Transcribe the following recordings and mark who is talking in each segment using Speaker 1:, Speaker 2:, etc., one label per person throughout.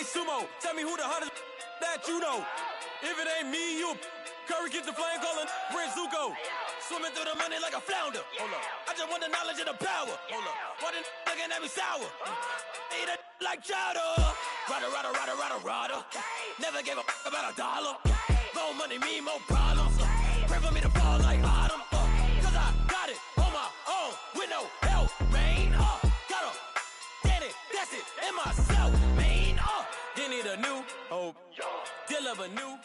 Speaker 1: sumo. Tell me who the hottest that you know. If it ain't me, you. Curry gets the flame calling. Prince Zuko. Swimming through the money like a flounder. Hold up. I just want the knowledge and the power. Hold up. Why the looking at me sour? Eat it like chowder. Rada. Never gave a fuck about a dollar. More money, me, more problems. Pray for me to fall like autumn. Cause I got it on my own with no help, man. Gotta get it, that's it, and myself, man. They need a new hope. Deal of a new.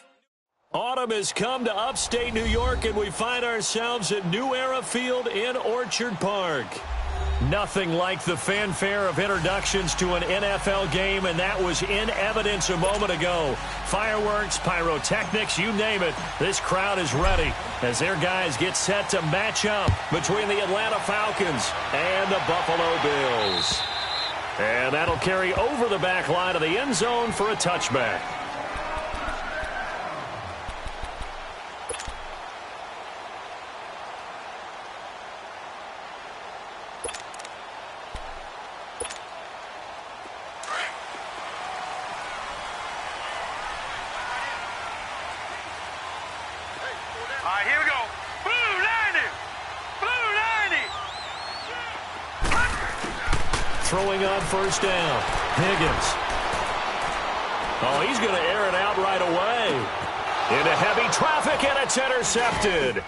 Speaker 2: Autumn has come to upstate New York, and we find ourselves at New Era Field in Orchard Park. Nothing like the fanfare of introductions to an NFL game, and that was in evidence a moment ago. Fireworks, pyrotechnics, you name it. This crowd is ready as their guys get set to match up between the Atlanta Falcons and the Buffalo Bills. And that'll carry over the back line of the end zone for a touchback.
Speaker 3: Here we go. Blue 90.
Speaker 2: Throwing on first down. Higgins. Oh, he's going to air it out right away. Into heavy traffic, and it's intercepted.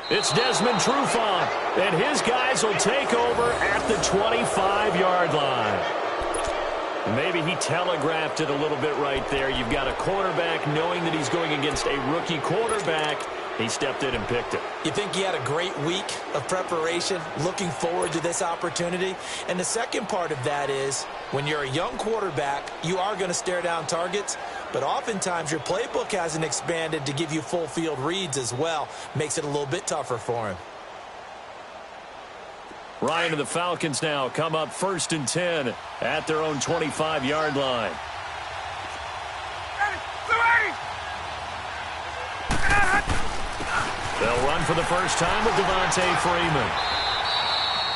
Speaker 2: It's Desmond Trufant, and his guys will take over at the 25-yard line. Maybe he telegraphed it a little bit right there. You've got a cornerback knowing that he's going against a rookie quarterback. He stepped in and picked it.
Speaker 4: You think he had a great week of preparation, looking forward to this opportunity? And the second part of that is, when you're a young quarterback, you are going to stare down targets, but oftentimes your playbook hasn't expanded to give you full field reads as well. Makes it a little bit tougher for him.
Speaker 2: Ryan and the Falcons now come up 1st and 10 at their own 25-yard line. They'll run for the first time with Devontae Freeman.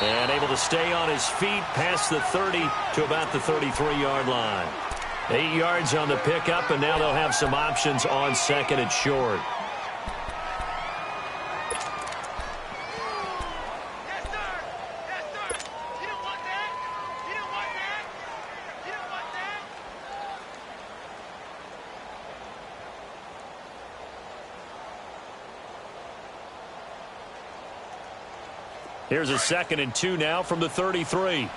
Speaker 2: And able to stay on his feet past the 30 to about the 33-yard line. 8 yards on the pickup, and now they'll have some options on second and short. Here's a 2nd and 2 now from the 33.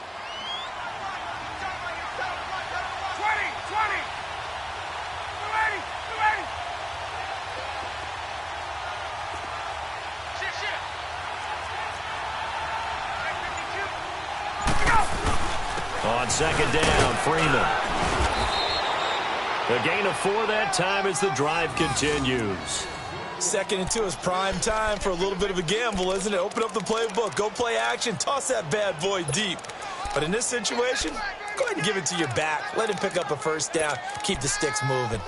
Speaker 2: On 2nd down, Freeman. A gain of 4 that time as the drive continues.
Speaker 4: 2nd and 2 is prime time for a little bit of a gamble, isn't it? Open up the playbook, go play action, toss that bad boy deep. But in this situation, go ahead and give it to your back. Let him pick up a first down. Keep the sticks moving.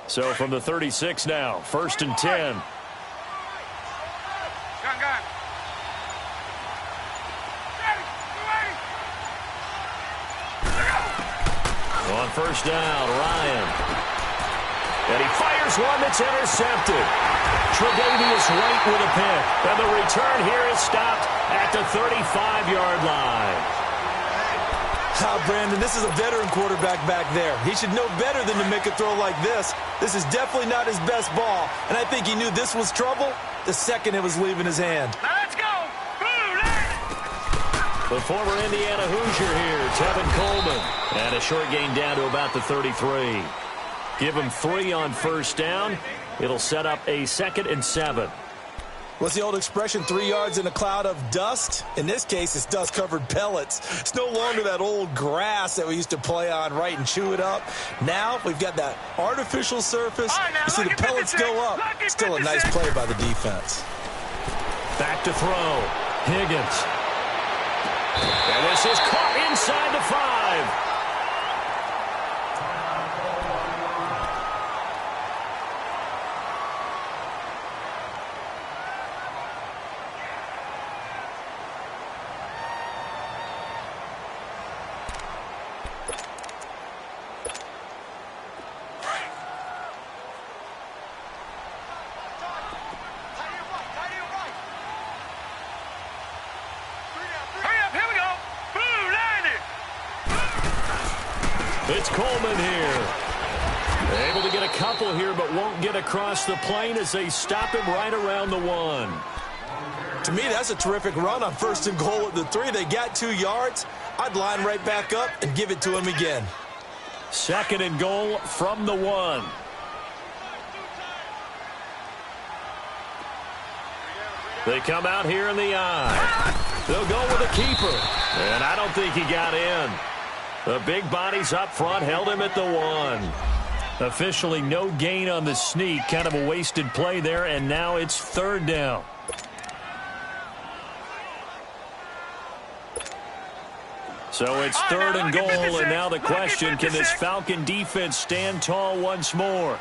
Speaker 2: So from the 36 now, 1st and 10.
Speaker 3: Gun.
Speaker 2: On first down, Ryan. And he fires one that's intercepted. Tre'Davious White with a pick. And the return here is stopped at the 35-yard line.
Speaker 4: Brandon, this is a veteran quarterback back there. He should know better than to make a throw like this. This is definitely not his best ball, and I think he knew this was trouble the second it was leaving his hand.
Speaker 3: Now let's go.
Speaker 2: The former Indiana Hoosier here, Tevin Coleman. And a short gain down to about the 33. Give him 3 on first down. It'll set up a 2nd and 7.
Speaker 4: What's the old expression, 3 yards in a cloud of dust? In this case, it's dust-covered pellets. It's no longer that old grass that we used to play on, right, and chew it up. Now we've got that artificial surface. You see the pellets go up. Still a nice play by the defense.
Speaker 2: Back to throw. Higgins. And this is caught inside the 5. It's Coleman here. Able to get a couple here, but won't get across the plane as they stop him right around the 1.
Speaker 4: To me, that's a terrific run on 1st and goal at the 3. They got 2 yards. I'd line right back up and give it to him again.
Speaker 2: 2nd and goal from the 1. They come out here in the eye. They'll go with a keeper. And I don't think he got in. The big bodies up front held him at the 1. Officially no gain on the sneak. Kind of a wasted play there, and now it's 3rd down. So it's 3rd and goal, and now the question, can this Falcon defense stand tall once more?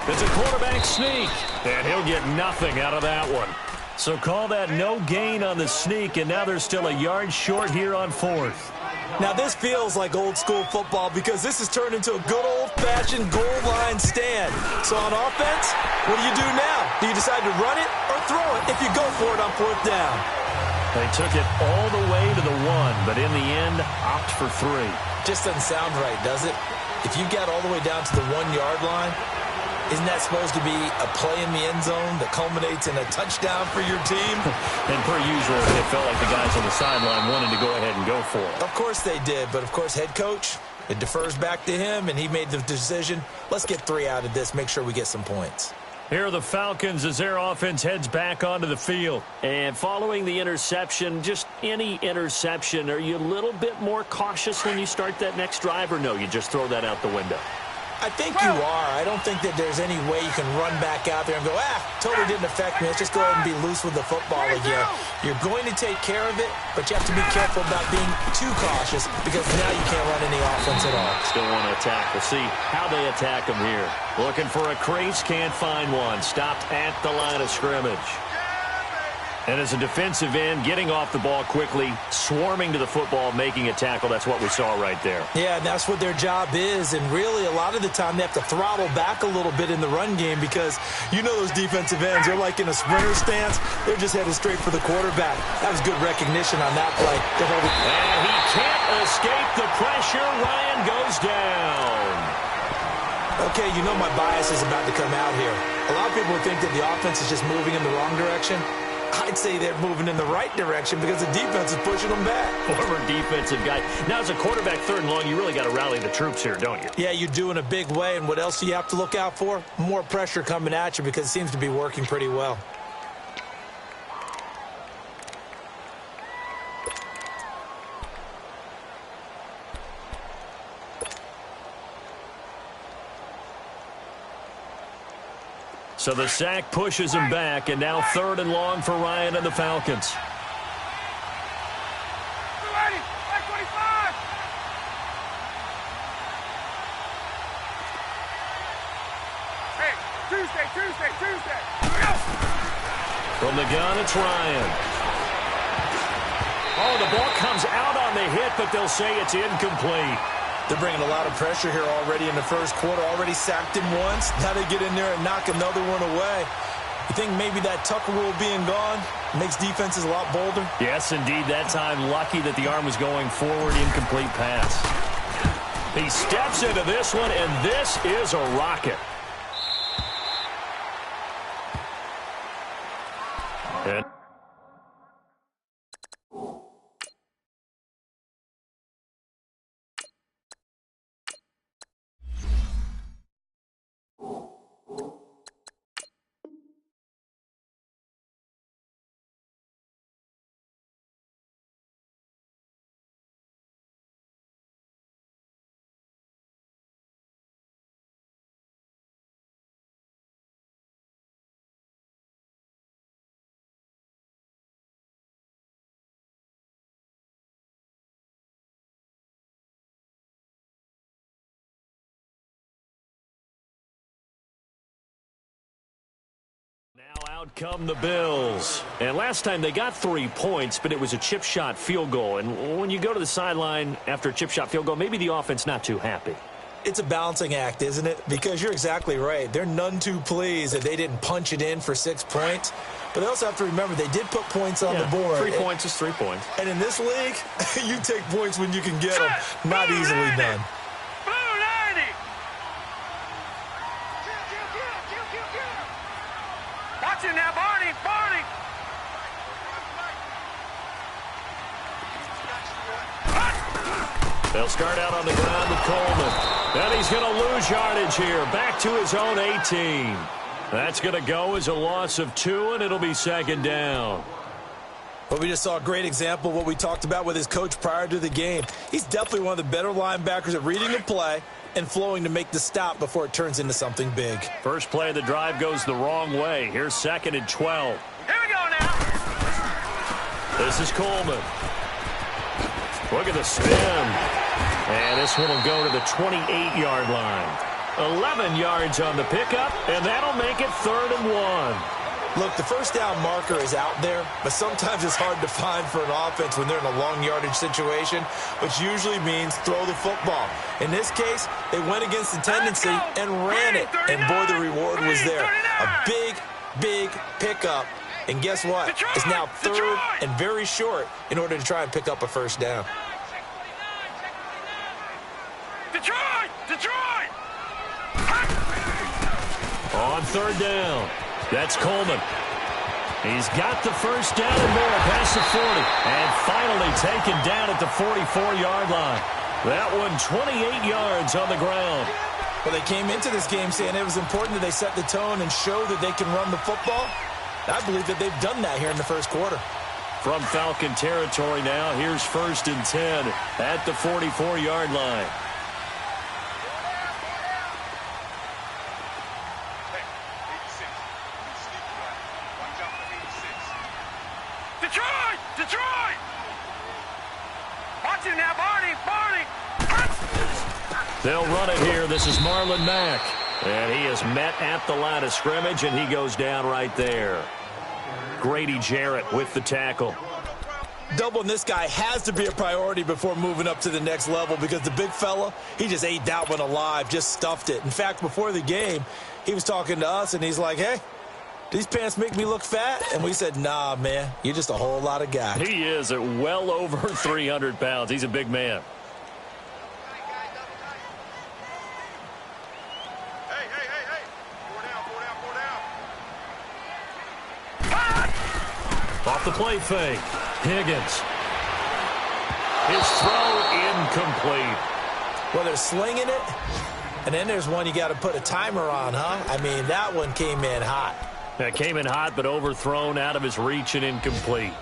Speaker 2: It's a quarterback sneak, and he'll get nothing out of that one. So call that no gain on the sneak, and now they're still a yard short here on 4th.
Speaker 4: Now this feels like old school football because this has turned into a good old-fashioned goal line stand. So on offense, what do now? Do you decide to run it or throw it if you go for it on 4th down?
Speaker 2: They took it all the way to the 1, but in the end, opt for 3.
Speaker 4: Just doesn't sound right, does it? If you got all the way down to the 1-yard line, isn't that supposed to be a play in the end zone that culminates in a touchdown for your team?
Speaker 2: And per usual, it felt like the guys on the sideline wanted to go ahead and go for it.
Speaker 4: Of course they did, but of course head coach, it defers back to him, and he made the decision, let's get 3 out of this, make sure we get some points.
Speaker 2: Here are the Falcons as their offense heads back onto the field. And following the interception, just any interception, are you a little bit more cautious when you start that next drive, or no, you just throw that out the window?
Speaker 4: I think you are. I don't think that there's any way you can run back out there and go, totally didn't affect me. Let's just go ahead and be loose with the football again. You're going to take care of it, but you have to be careful about being too cautious because now you can't run any offense at all.
Speaker 2: Still want to attack. We'll see how they attack them here. Looking for a crease, can't find one. Stopped at the line of scrimmage. And as a defensive end, getting off the ball quickly, swarming to the football, making a tackle, that's what we saw right there.
Speaker 4: Yeah, and that's what their job is. And really, a lot of the time, they have to throttle back a little bit in the run game because you know those defensive ends, they're like in a sprinter stance. They're just headed straight for the quarterback. That was good recognition on that play.
Speaker 2: And he can't escape the pressure. Ryan goes down.
Speaker 4: Okay, you know my bias is about to come out here. A lot of people think that the offense is just moving in the wrong direction. I'd say they're moving in the right direction because the defense is pushing them back.
Speaker 2: Former defensive guy. Now, as a quarterback, 3rd and long, you really got to rally the troops here, don't you?
Speaker 4: Yeah, you do in a big way. And what else do you have to look out for? More pressure coming at you because it seems to be working pretty well.
Speaker 2: So the sack pushes him back, and now 3rd and long for Ryan and the Falcons.
Speaker 3: Hey, Tuesday.
Speaker 2: From the gun, it's Ryan. Oh, the ball comes out on the hit, but they'll say it's incomplete.
Speaker 4: They're bringing a lot of pressure here already in the first quarter. Already sacked him once. Now they get in there and knock another one away. You think maybe that Tucker rule being gone makes defenses a lot bolder?
Speaker 2: Yes, indeed. That time, lucky that the arm was going forward. Incomplete pass. He steps into this one, and this is a rocket. And Out come the Bills. And last time they got 3 points, but it was a chip shot field goal. And when you go to the sideline after a chip shot field goal, maybe the offense not too happy.
Speaker 4: It's a balancing act, isn't it? Because you're exactly right. They're none too pleased that they didn't punch it in for 6 points. But they also have to remember they did put points on the board.
Speaker 2: 3 points is 3 points.
Speaker 4: And in this league, you take points when you can get them. Not easily done.
Speaker 3: Watch it now, Barney!
Speaker 2: They'll start out on the ground with Coleman. And he's going to lose yardage here. Back to his own 18. That's going to go as a loss of 2, and it'll be second down.
Speaker 4: Well, we just saw a great example of what we talked about with his coach prior to the game. He's definitely one of the better linebackers at reading the play and flowing to make the stop before it turns into something big.
Speaker 2: First play of the drive goes the wrong way. Here's 2nd and 12.
Speaker 3: Here we go now.
Speaker 2: This is Coleman. Look at the spin. And this one will go to the 28-yard line. 11 yards on the pickup, and that'll make it 3rd and 1.
Speaker 4: Look, the first down marker is out there, but sometimes it's hard to find for an offense when they're in a long yardage situation, which usually means throw the football. In this case, they went against the tendency and ran it, and boy, the reward was there. A big, big pickup, and guess what? It's now 3rd and very short in order to try and pick up a first down.
Speaker 3: Detroit!
Speaker 2: On 3rd down, that's Coleman. He's got the first down and more past the 40. And finally taken down at the 44-yard line. That one 28 yards on the ground.
Speaker 4: Well, they came into this game saying it was important that they set the tone and show that they can run the football. I believe that they've done that here in the first quarter.
Speaker 2: From Falcon territory now, here's 1st and 10 at the 44-yard line.
Speaker 3: Detroit! Watch it now, Barney!
Speaker 2: They'll run it here. This is Marlon Mack. And he is met at the line of scrimmage, and he goes down right there. Grady Jarrett with the tackle.
Speaker 4: Doubling this guy has to be a priority before moving up to the next level because the big fella, he just ate that one alive, just stuffed it. In fact, before the game, he was talking to us, and he's like, hey, these pants make me look fat? And we said, nah, man, you're just a whole lot of guy.
Speaker 2: He is at well over 300 pounds. He's a big man.
Speaker 3: Hey. 4 down.
Speaker 2: Off the play fake. Higgins. His throw incomplete.
Speaker 4: Well, they're slinging it, and then there's one you got to put a timer on, huh? I mean, that one came in hot.
Speaker 2: That came in hot, but overthrown out of his reach and incomplete.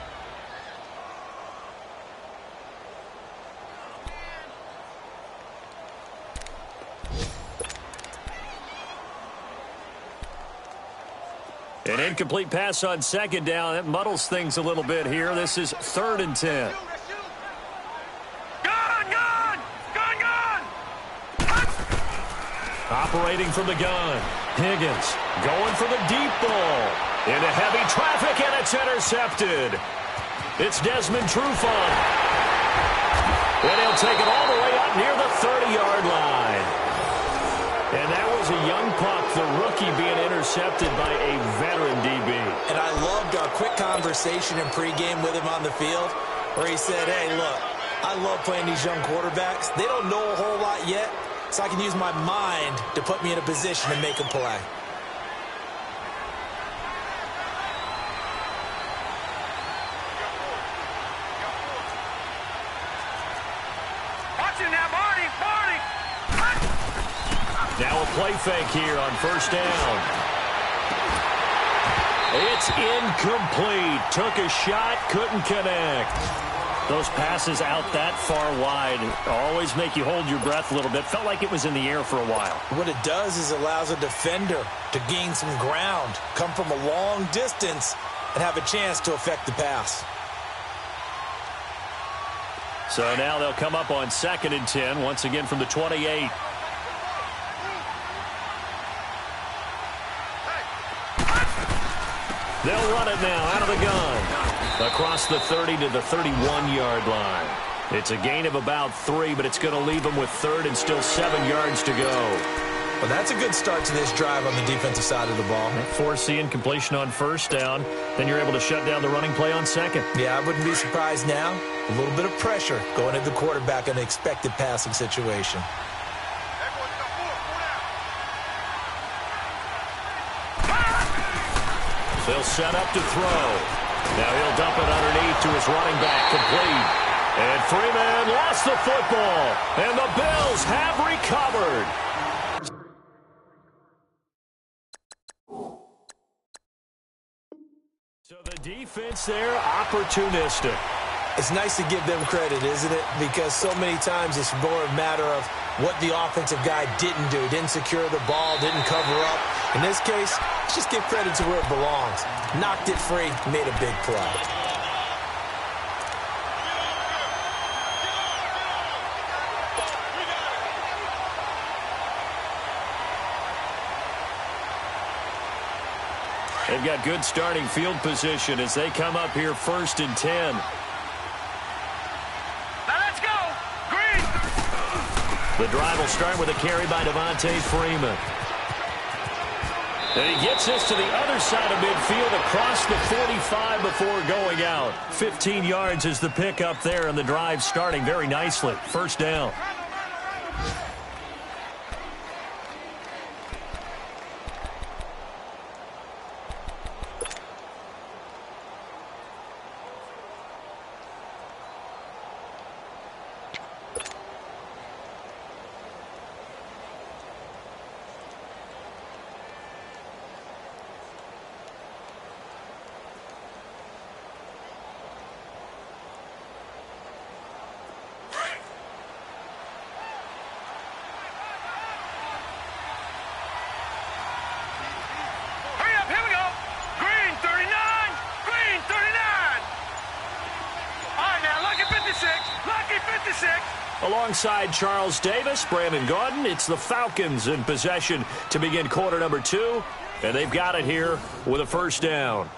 Speaker 2: An incomplete pass on 2nd down. That muddles things a little bit here. This is 3rd and 10.
Speaker 3: Gun!
Speaker 2: Operating from the gun. Higgins going for the deep ball. Into heavy traffic, and it's intercepted. It's Desmond Trufant. And he'll take it all the way up near the 30-yard line. And that was a young puck, the rookie being intercepted by a veteran DB.
Speaker 4: And I loved our quick conversation in pregame with him on the field where he said, hey, look, I love playing these young quarterbacks. They don't know a whole lot yet, so I can use my mind to put me in a position to make a play.
Speaker 3: Watch it now, Barney!
Speaker 2: Now a play fake here on 1st down. It's incomplete. Took a shot, couldn't connect. Those passes out that far wide always make you hold your breath a little bit. Felt like it was in the air for a while.
Speaker 4: What it does is it allows a defender to gain some ground, come from a long distance, and have a chance to affect the pass.
Speaker 2: So now they'll come up on 2nd and 10, once again from the 28. They'll run it now out of the gun. Across the 30 to the 31-yard line. It's a gain of about 3, but it's going to leave them with third and still 7 yards to go.
Speaker 4: Well, that's a good start to this drive on the defensive side of the ball.
Speaker 2: Forcing completion on first down. Then you're able to shut down the running play on second.
Speaker 4: Yeah, I wouldn't be surprised now. A little bit of pressure going at the quarterback in an expected passing situation.
Speaker 2: They'll set up to throw. Now he'll dump it underneath to his running back, complete. And Freeman lost the football. And the Bills have recovered. So the defense there, opportunistic.
Speaker 4: It's nice to give them credit, isn't it? Because so many times it's more a matter of what the offensive guy didn't do. Didn't secure the ball, didn't cover up. In this case, let's just give credit to where it belongs. Knocked it free, made a big play.
Speaker 2: They've got good starting field position as they come up here 1st and 10.
Speaker 3: Now let's go. Green.
Speaker 2: The drive will start with a carry by Devontae Freeman. And he gets this to the other side of midfield across the 45 before going out. 15 yards is the pickup there, and the drive starting very nicely. First down. Alongside Charles Davis, Brandon Gaudin, it's the Falcons in possession to begin quarter number 2, and they've got it here with a first down.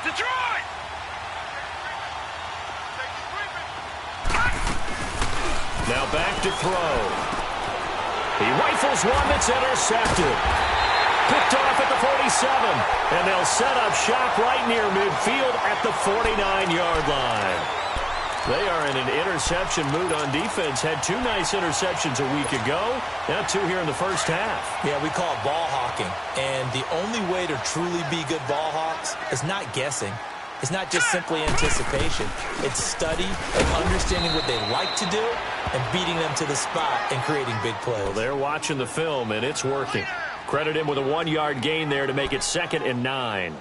Speaker 3: Detroit!
Speaker 2: Now back to throw. He rifles one that's intercepted. Picked off at the 47. And they'll set up shop right near midfield at the 49-yard line. They are in an interception mood on defense. Had 2 nice interceptions a week ago. Now 2 here in the first half.
Speaker 4: Yeah, we call it ball hawking. And the only way to truly be good ball hawks is not guessing. It's not just simply anticipation. It's study and understanding what they like to do and beating them to the spot and creating big plays.
Speaker 2: Well, they're watching the film, and it's working. Credit him with a 1-yard gain there to make it 2nd and 9.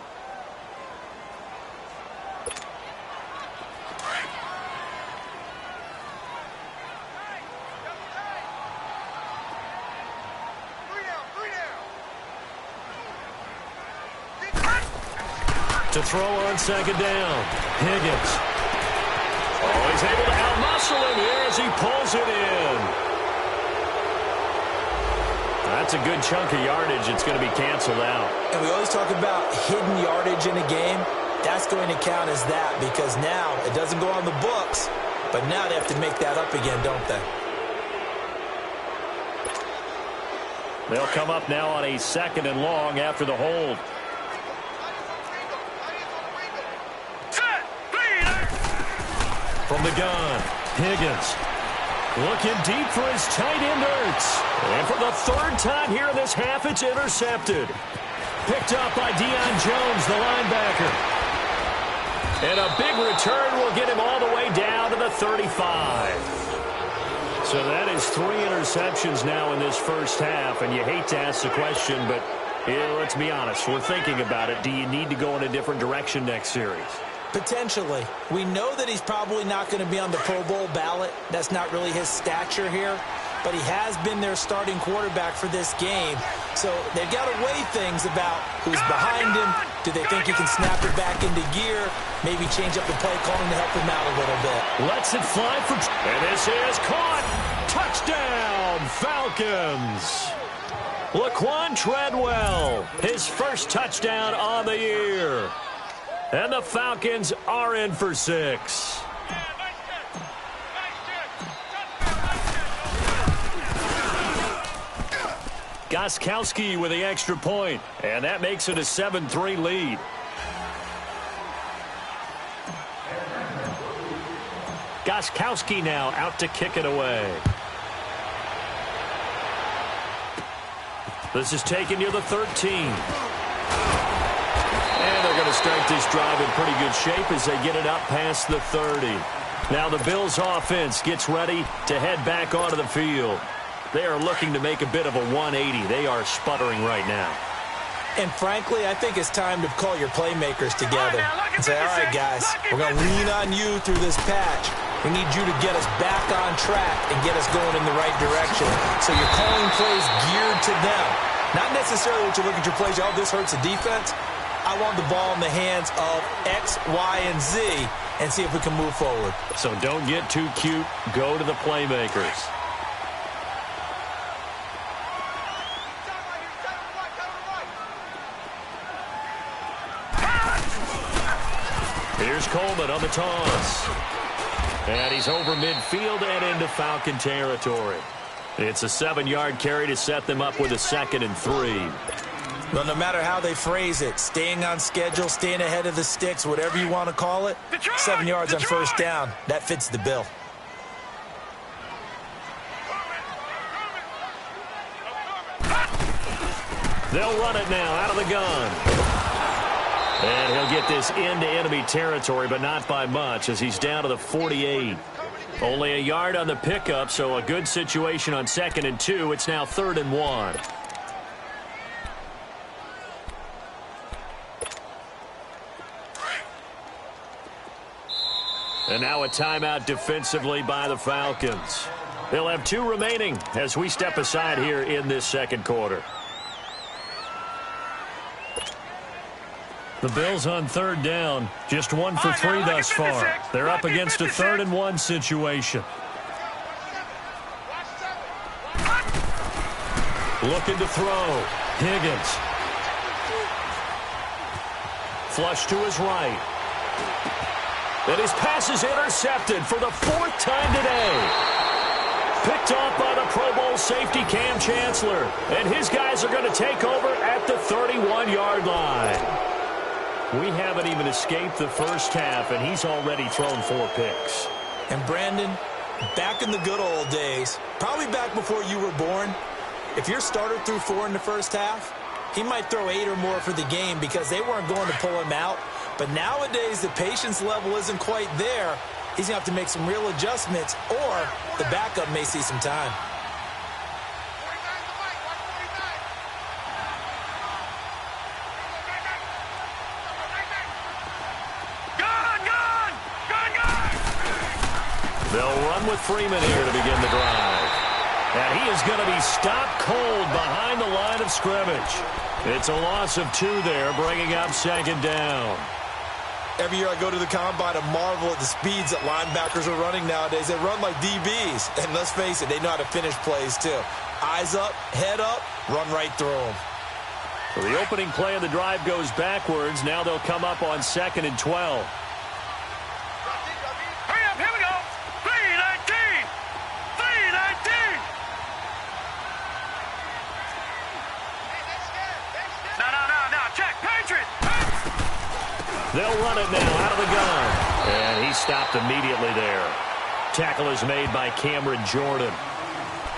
Speaker 2: To throw on 2nd down. Higgins. Oh, he's able to outmuscle him here as he pulls it in. That's a good chunk of yardage. It's going to be canceled out.
Speaker 4: And we always talk about hidden yardage in a game. That's going to count as that because now it doesn't go on the books, but now they have to make that up again, don't they?
Speaker 2: They'll come up now on a 2nd and long after the hold. From the gun, Higgins looking deep for his tight end Ertz. And for the 3rd time here in this half, it's intercepted. Picked up by Deion Jones, the linebacker. And a big return will get him all the way down to the 35. So that is 3 interceptions now in this first half. And you hate to ask the question, but let's be honest. We're thinking about it. Do you need to go in a different direction next series?
Speaker 4: Potentially. We know that he's probably not going to be on the Pro Bowl ballot. That's not really his stature here. But he has been their starting quarterback for this game. So they've got to weigh things about who's behind him. Do they think he can snap it back into gear? Maybe change up the play calling to help him out a little bit.
Speaker 2: Lets it fly for... And this is caught. Touchdown, Falcons. Laquan Treadwell, his first touchdown on the year. And the Falcons are in for 6. Gostkowski with the extra point, and that makes it a 7-3 lead. Gostkowski now out to kick it away. This is taken near the 13. And they're going to start this drive in pretty good shape as they get it up past the 30. Now the Bills offense gets ready to head back onto the field. They are looking to make a bit of a 180. They are sputtering right now.
Speaker 4: And frankly, I think it's time to call your playmakers together and say, all right, guys, we're going to lean on you through this patch. We need you to get us back on track and get us going in the right direction. So you're calling plays geared to them. Not necessarily that you look at your plays, oh, this hurts the defense. I want the ball in the hands of X, Y, and Z and see if we can move forward.
Speaker 2: So don't get too cute. Go to the playmakers. Here's Coleman on the toss. And he's over midfield and into Falcon territory. It's a 7-yard carry to set them up with a 2nd and 3.
Speaker 4: Well, no matter how they phrase it, staying on schedule, staying ahead of the sticks, whatever you want to call it, 7 yards on first down, that fits the bill.
Speaker 2: They'll run it now out of the gun. And he'll get this into enemy territory, but not by much as he's down to the 48. Only a yard on the pickup, so a good situation on 2nd and 2. It's now 3rd and 1. And now a timeout defensively by the Falcons. They'll have 2 remaining as we step aside here in this 2nd quarter. The Bills on 3rd down, just 1 for 3 thus far. They're up against a 3rd and 1 situation. Looking to throw. Higgins. Flush to his right. And his pass is intercepted for the 4th time today. Picked off by the Pro Bowl safety Cam Chancellor. And his guys are going to take over at the 31-yard line. We haven't even escaped the first half, and he's already thrown 4 picks.
Speaker 4: And Brandon, back in the good old days, probably back before you were born, if your starter threw 4 in the first half, he might throw 8 or more for the game because they weren't going to pull him out. But nowadays, the patience level isn't quite there. He's going to have to make some real adjustments, or the backup may see some time.
Speaker 2: They'll run with Freeman here to begin the drive. And he is going to be stopped cold behind the line of scrimmage. It's a loss of 2 there, bringing up 2nd down.
Speaker 4: Every year I go to the combine and marvel at the speeds that linebackers are running nowadays. They run like DBs. And let's face it, they know how to finish plays too. Eyes up, head up, run right through them.
Speaker 2: So the opening play of the drive goes backwards. Now they'll come up on 2nd and 12.
Speaker 3: Hurry up, here we go. 3-19. 3-19. No, check, Patriot.
Speaker 2: They'll run it now out of the gun. And he stopped immediately there. Tackle is made by Cameron Jordan.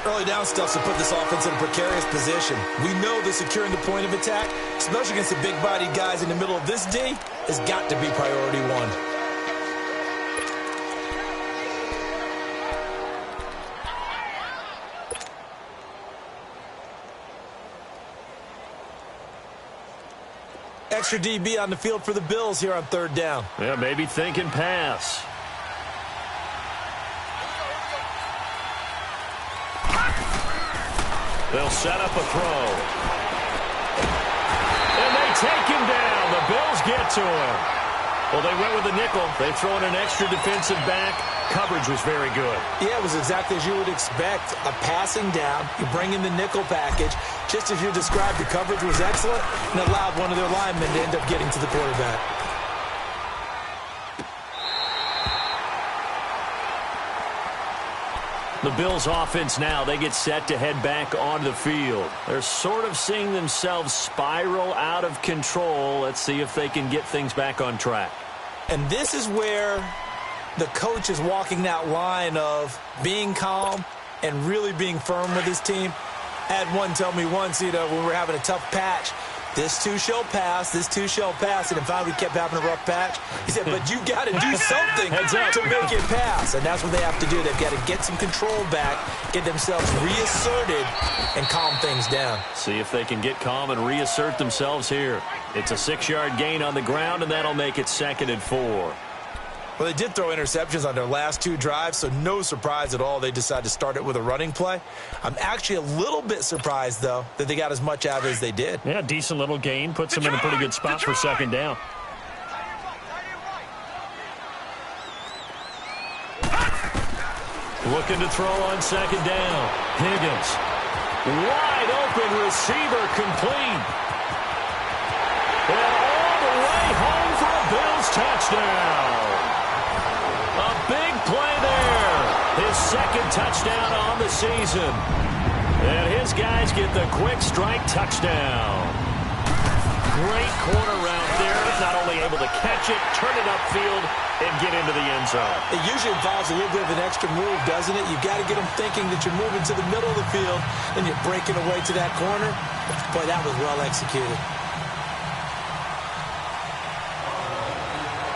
Speaker 4: Early down stuff to put this offense in a precarious position. We know that securing the point of attack, especially against the big-bodied guys in the middle of this D, has got to be priority 1. extra DB on the field for the Bills here on third down.
Speaker 2: Yeah, maybe thinking pass. They'll set up a throw. And they take him down. The Bills get to him. Well, they went with the nickel. They throw in an extra defensive back. Coverage was very good.
Speaker 4: Yeah, it was exactly as you would expect. A passing down. You bring in the nickel package. Just as you described, the coverage was excellent and allowed one of their linemen to end up getting to the quarterback.
Speaker 2: The Bills offense now, they get set to head back onto the field. They're sort of seeing themselves spiral out of control. Let's see if they can get things back on track.
Speaker 4: And this is where the coach is walking that line of being calm and really being firm with his team. I had one tell me once, when we were having a tough patch, this too shall pass, this too shall pass, and finally we kept having a rough patch. He said, but you got to do something to make it pass, and that's what they have to do. They've got to get some control back, get themselves reasserted, and calm things down.
Speaker 2: See if they can get calm and reassert themselves here. It's a 6-yard gain on the ground, and that'll make it 2nd and 4.
Speaker 4: Well, they did throw interceptions on their last 2 drives, so no surprise at all they decided to start it with a running play. I'm actually a little bit surprised, though, that they got as much out as they did.
Speaker 2: Yeah, decent little gain. Puts them in a pretty good spot for 2nd down. Looking to throw on 2nd down. Higgins. Wide open receiver complete. And all the way home for a Bills touchdown. A big play there. His 2nd touchdown on the season. And his guys get the quick strike touchdown. Great corner route there. Not only able to catch it, turn it upfield, and get into the end zone.
Speaker 4: It usually involves a little bit of an extra move, doesn't it? You've got to get them thinking that you're moving to the middle of the field, and you're breaking away to that corner. Boy, that was well executed.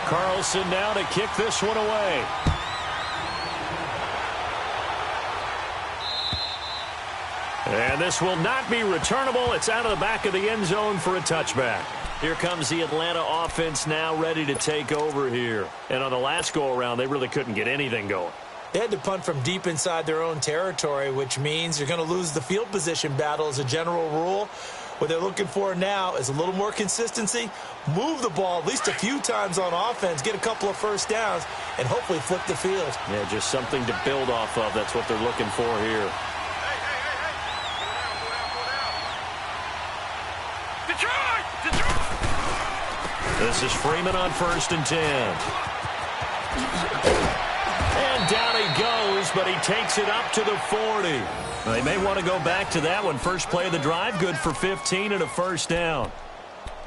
Speaker 2: Carlson now to kick this one away. And this will not be returnable. It's out of the back of the end zone for a touchback. Here comes the Atlanta offense now ready to take over here. And on the last go-around, they really couldn't get anything going.
Speaker 4: They had to punt from deep inside their own territory, which means you're going to lose the field position battle as a general rule. What they're looking for now is a little more consistency, move the ball at least a few times on offense, get a couple of first downs, and hopefully flip the field.
Speaker 2: Yeah, just something to build off of. That's what they're looking for here. This is Freeman on 1st and 10. And down he goes, but he takes it up to the 40. They may want to go back to that one. First play of the drive, good for 15 and a 1st down.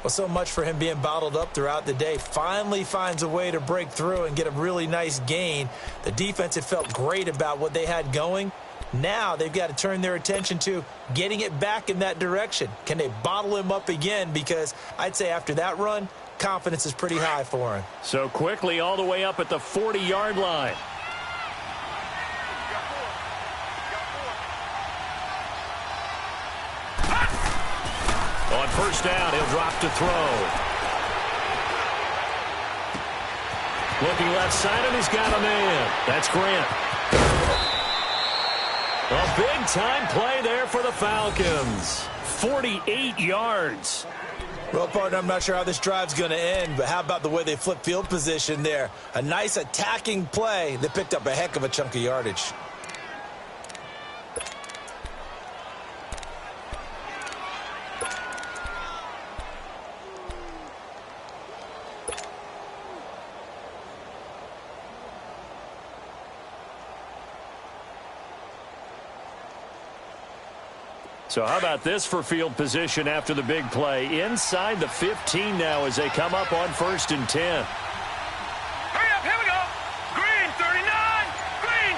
Speaker 4: Well, so much for him being bottled up throughout the day. Finally finds a way to break through and get a really nice gain. The defense had felt great about what they had going. Now they've got to turn their attention to getting it back in that direction. Can they bottle him up again? Because I'd say after that run, confidence is pretty high for him.
Speaker 2: So quickly all the way up at the 40-yard line. On 1st down, he'll drop to throw. Looking left side, and he's got a man. That's Grant. A big-time play there for the Falcons. 48 yards.
Speaker 4: Well, partner, I'm not sure how this drive's going to end, but how about the way they flip field position there? A nice attacking play that picked up a heck of a chunk of yardage.
Speaker 2: So how about this for field position after the big play? Inside the 15 now as they come up on 1st and 10.
Speaker 3: Hurry up, here we go. Green 39, green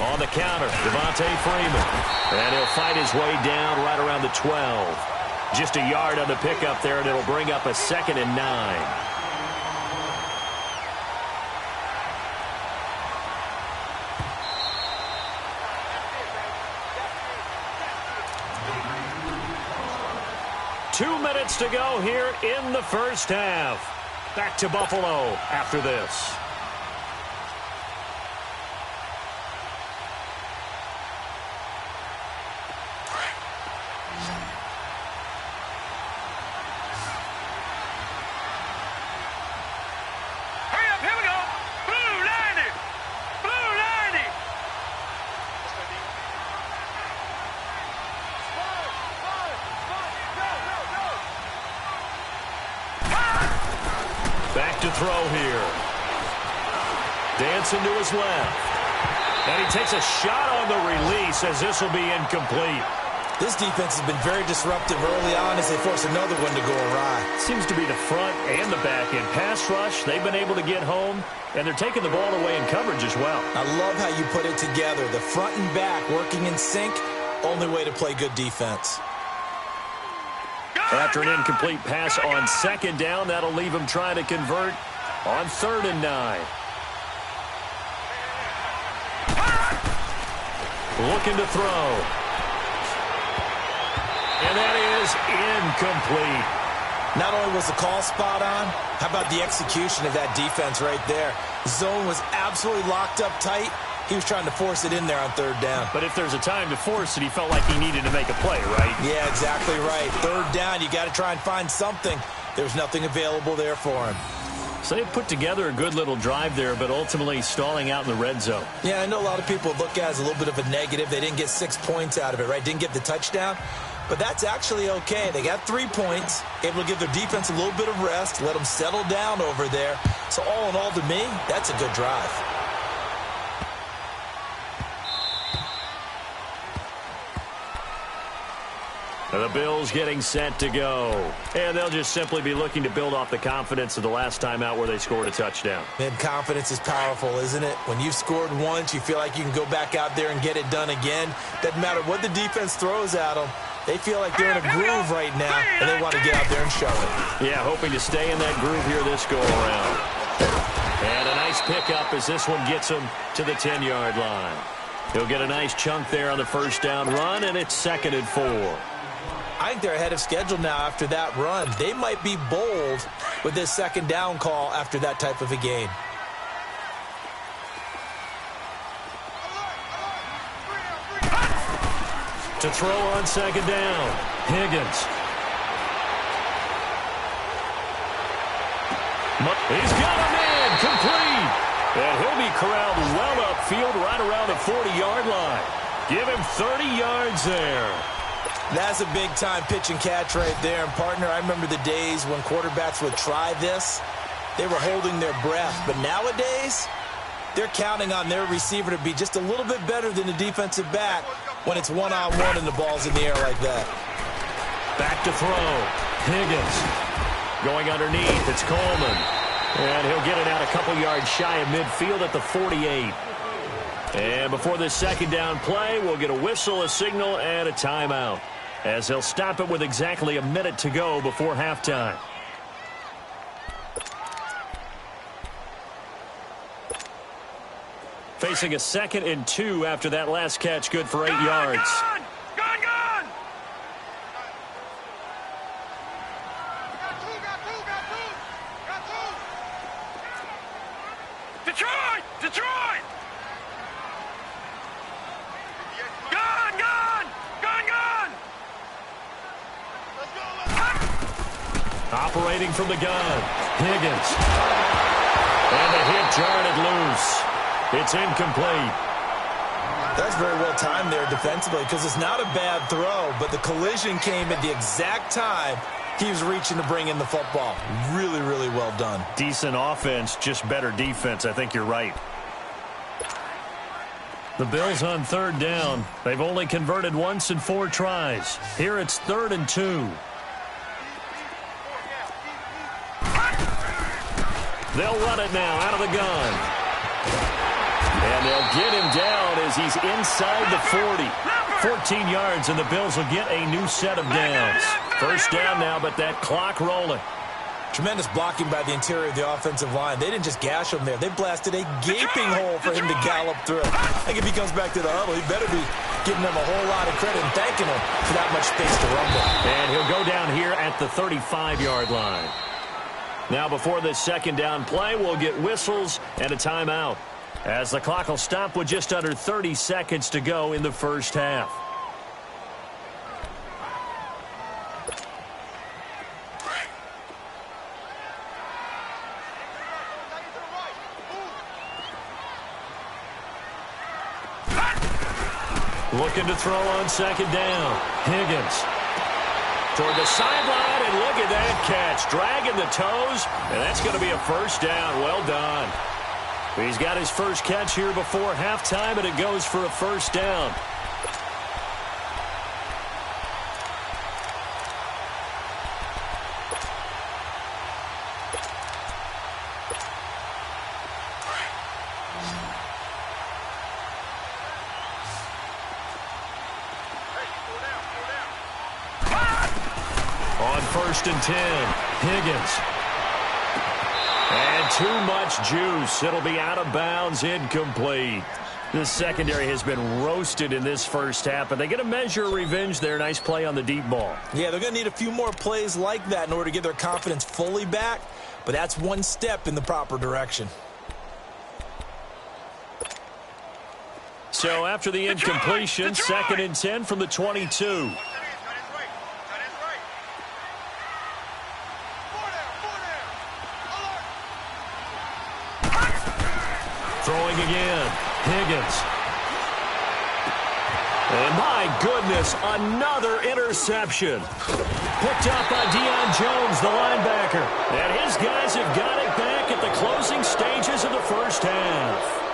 Speaker 3: 39.
Speaker 2: On the counter, Devontae Freeman. And he'll fight his way down right around the 12. Just a yard on the pickup there, and it'll bring up a 2nd and 9. minutes to go here in the first half. Back to Buffalo after this. Back to throw here. Dancing to his left. And he takes a shot on the release as this will be incomplete.
Speaker 4: This defense has been very disruptive early on as they force another one to go awry.
Speaker 2: Seems to be the front and the back end. Pass rush, they've been able to get home, and they're taking the ball away in coverage as well.
Speaker 4: I love how you put it together. The front and back working in sync, only way to play good defense.
Speaker 2: After an incomplete pass on second down, that'll leave him trying to convert on 3rd and 9. Looking to throw. And that is incomplete.
Speaker 4: Not only was the call spot on, how about the execution of that defense right there? The zone was absolutely locked up tight. He was trying to force it in there on 3rd down.
Speaker 2: But if there's a time to force it, he felt like he needed to make a play, right?
Speaker 4: Yeah, exactly right. 3rd down, you got to try and find something. There's nothing available there for him.
Speaker 2: So they put together a good little drive there, but ultimately stalling out in the red zone.
Speaker 4: Yeah, I know a lot of people look at it as a little bit of a negative. They didn't get 6 points out of it, right? Didn't get the touchdown. But that's actually okay. They got 3 points, able to give their defense a little bit of rest, let them settle down over there. So all in all, to me, that's a good drive.
Speaker 2: The Bills getting set to go. And they'll just simply be looking to build off the confidence of the last time out where they scored a touchdown.
Speaker 4: And confidence is powerful, isn't it? When you've scored once, you feel like you can go back out there and get it done again. Doesn't matter what the defense throws at them. They feel like they're in a groove right now, and they want to get out there and show it.
Speaker 2: Yeah, hoping to stay in that groove here this go-around. And a nice pickup as this one gets him to the 10-yard line. He'll get a nice chunk there on the first down run, and it's 2nd and 4.
Speaker 4: I think they're ahead of schedule now after that run. They might be bold with this 2nd down call after that type of a game.
Speaker 2: To throw on 2nd down, Higgins. He's got him in, complete. And he'll be corralled well upfield right around the 40-yard line. Give him 30 yards there.
Speaker 4: That's a big-time pitch and catch right there. And, partner, I remember the days when quarterbacks would try this. They were holding their breath. But nowadays, they're counting on their receiver to be just a little bit better than the defensive back when it's one-on-one and the ball's in the air like that.
Speaker 2: Back to throw. Higgins going underneath. It's Coleman. And he'll get it out a couple yards shy of midfield at the 48. And before this 2nd down play, we'll get a whistle, a signal, and a timeout, as they'll stop it with exactly a minute to go before halftime. Facing a 2nd and 2 after that last catch, good for 8 yards.
Speaker 3: Gone! Detroit! Detroit!
Speaker 2: Operating from the gun, Higgins. And the hit jarred it loose. It's incomplete.
Speaker 4: That's very well timed there defensively because it's not a bad throw, but the collision came at the exact time he was reaching to bring in the football. Really, really well done.
Speaker 2: Decent offense, just better defense. I think you're right. The Bills on 3rd down. They've only converted once in 4 tries. Here it's 3rd and 2. They'll run it now out of the gun. And they'll get him down as he's inside the 40. 14 yards, and the Bills will get a new set of downs. First down now, but that clock rolling.
Speaker 4: Tremendous blocking by the interior of the offensive line. They didn't just gash him there. They blasted a gaping hole for him to gallop through. I think if he comes back to the huddle, he better be giving them a whole lot of credit and thanking them for that much space to rumble.
Speaker 2: And he'll go down here at the 35-yard line. Now, before this second down play, we'll get whistles and a timeout, as the clock will stop with just under 30 seconds to go in the first half. Looking to throw on second down. Higgins toward the sideline, and look at that catch. Dragging the toes, and that's going to be a first down. Well done. He's got his first catch here before halftime, and it goes for a first down. On 1st and 10, Higgins. And too much juice. It'll be out of bounds, incomplete. The secondary has been roasted in this first half, but they get a measure of revenge there. Nice play on the deep ball.
Speaker 4: Yeah, they're going to need a few more plays like that in order to get their confidence fully back, but that's one step in the proper direction.
Speaker 2: So after the incompletion, 2nd and 10 from the 22. Throwing again, Higgins. And my goodness, another interception. Picked up by Deion Jones, the linebacker. And his guys have got it back at the closing stages of the first half.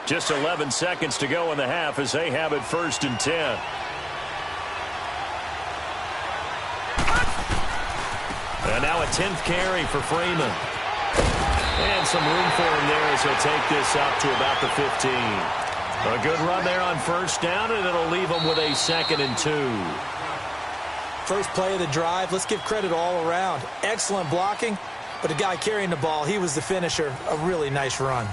Speaker 2: Just 11 seconds to go in the half as they have it 1st and 10. And now a 10th carry for Freeman. And some room for him there as he'll take this up to about the 15. A good run there on first down, and it'll leave him with a 2nd and 2.
Speaker 4: First play of the drive, let's give credit all around. Excellent blocking, but the guy carrying the ball, he was the finisher. A really nice run.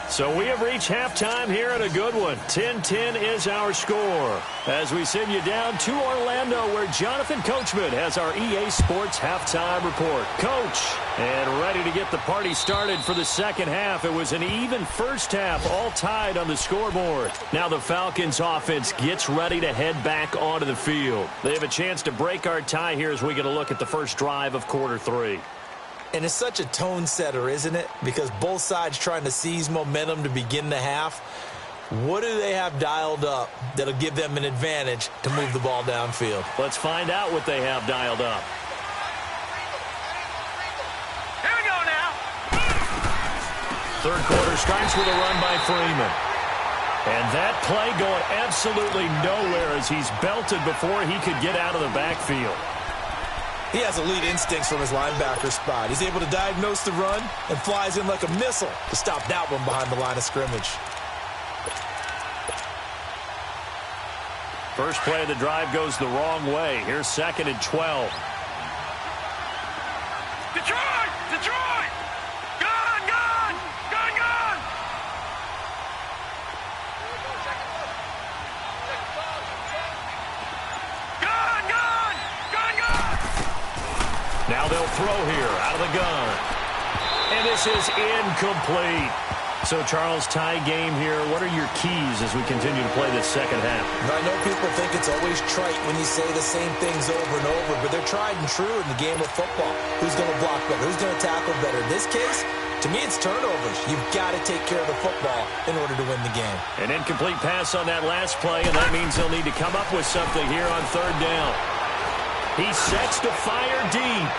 Speaker 2: So we have reached halftime here in a good one. 10-10 is our score. As we send you down to Orlando, where Jonathan Coachman has our EA Sports halftime report. Coach, and ready to get the party started for the second half. It was an even first half, all tied on the scoreboard. Now the Falcons offense gets ready to head back onto the field. They have a chance to break our tie here as we get a look at the first drive of quarter 3.
Speaker 4: And it's such a tone setter, isn't it? Because both sides trying to seize momentum to begin the half. What do they have dialed up that'll give them an advantage to move the ball downfield?
Speaker 2: Let's find out what they have dialed up.
Speaker 3: Here we go now.
Speaker 2: Third quarter starts with a run by Freeman. And that play going absolutely nowhere as he's belted before he could get out of the backfield.
Speaker 4: He has elite instincts from his linebacker spot. He's able to diagnose the run and flies in like a missile to stop that one behind the line of scrimmage.
Speaker 2: First play of the drive goes the wrong way. Here's 2nd and 12.
Speaker 3: Detroit! Detroit! Gone! Gone! Gone! Gone! Gone! Gone! Gone! Gone!
Speaker 2: Now they'll throw here out of the gun. And this is incomplete. So, Charles, tie game here. What are your keys as we continue to play this second half?
Speaker 4: I know people think it's always trite when you say the same things over and over, but they're tried and true in the game of football. Who's going to block better? Who's going to tackle better? In this case, to me, it's turnovers. You've got to take care of the football in order to win the game.
Speaker 2: An incomplete pass on that last play, and that means they'll need to come up with something here on third down. He sets to fire deep.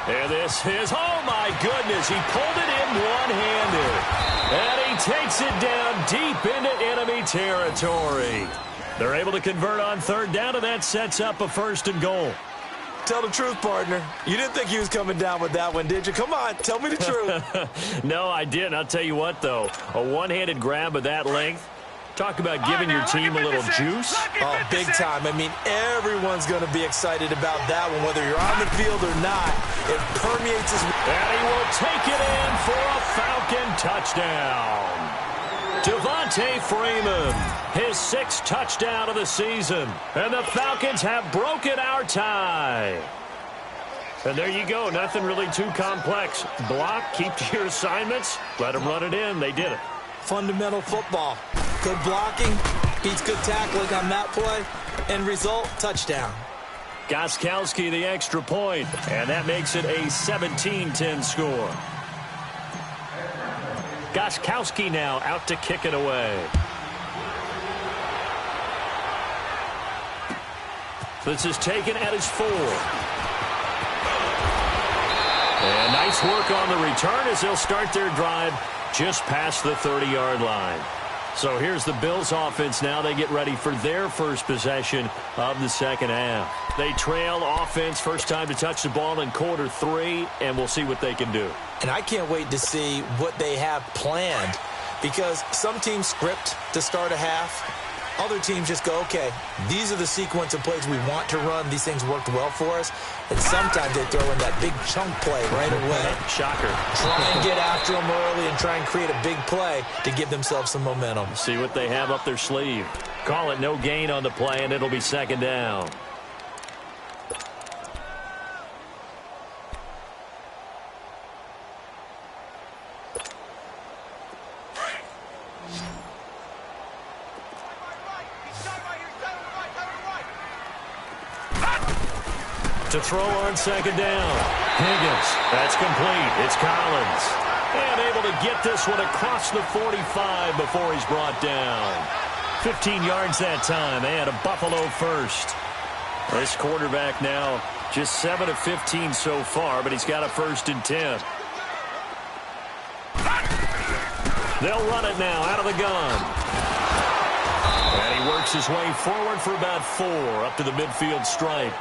Speaker 2: And this is, oh my goodness, he pulled it in one-handed. And he takes it down deep into enemy territory. They're able to convert on third down, and that sets up a 1st and goal.
Speaker 4: Tell the truth, partner. You didn't think he was coming down with that one, did you? Come on, tell me the truth.
Speaker 2: No, I didn't. I'll tell you what, though. A one-handed grab of that length, Talk about giving your team a little juice.
Speaker 4: Oh, big time. I mean, everyone's going to be excited about that one, whether you're on the field or not. It permeates his...
Speaker 2: And he will take it in for a Falcon touchdown. Devontae Freeman, his 6th touchdown of the season. And the Falcons have broken our tie. And there you go. Nothing really too complex. Block, keep to your assignments, let them run it in. They did it.
Speaker 4: Fundamental football. Good blocking, beats good tackling on that play, and result, touchdown.
Speaker 2: Gostkowski the extra point, and that makes it a 17-10 score. Gostkowski now out to kick it away. This is taken at his 4. And nice work on the return as they'll start their drive just past the 30-yard line. So here's the Bills offense now. They get ready for their first possession of the second half. They trail offense, first time to touch the ball in quarter 3, and we'll see what they can do.
Speaker 4: And I can't wait to see what they have planned, because some teams script to start a half. Other teams just go, okay, these are the sequence of plays we want to run. These things worked well for us. And sometimes they throw in that big chunk play right away.
Speaker 2: Shocker.
Speaker 4: Try and get after them early and try and create a big play to give themselves some momentum.
Speaker 2: See what they have up their sleeve. Call it no gain on the play, and it'll be second down. To throw on second down. Higgins. That's complete. It's Collins. And able to get this one across the 45 before he's brought down. 15 yards that time, and a Buffalo first. This quarterback now just 7 of 15 so far, but he's got a 1st and 10. They'll run it now out of the gun. And he works his way forward for about 4 up to the midfield stripe.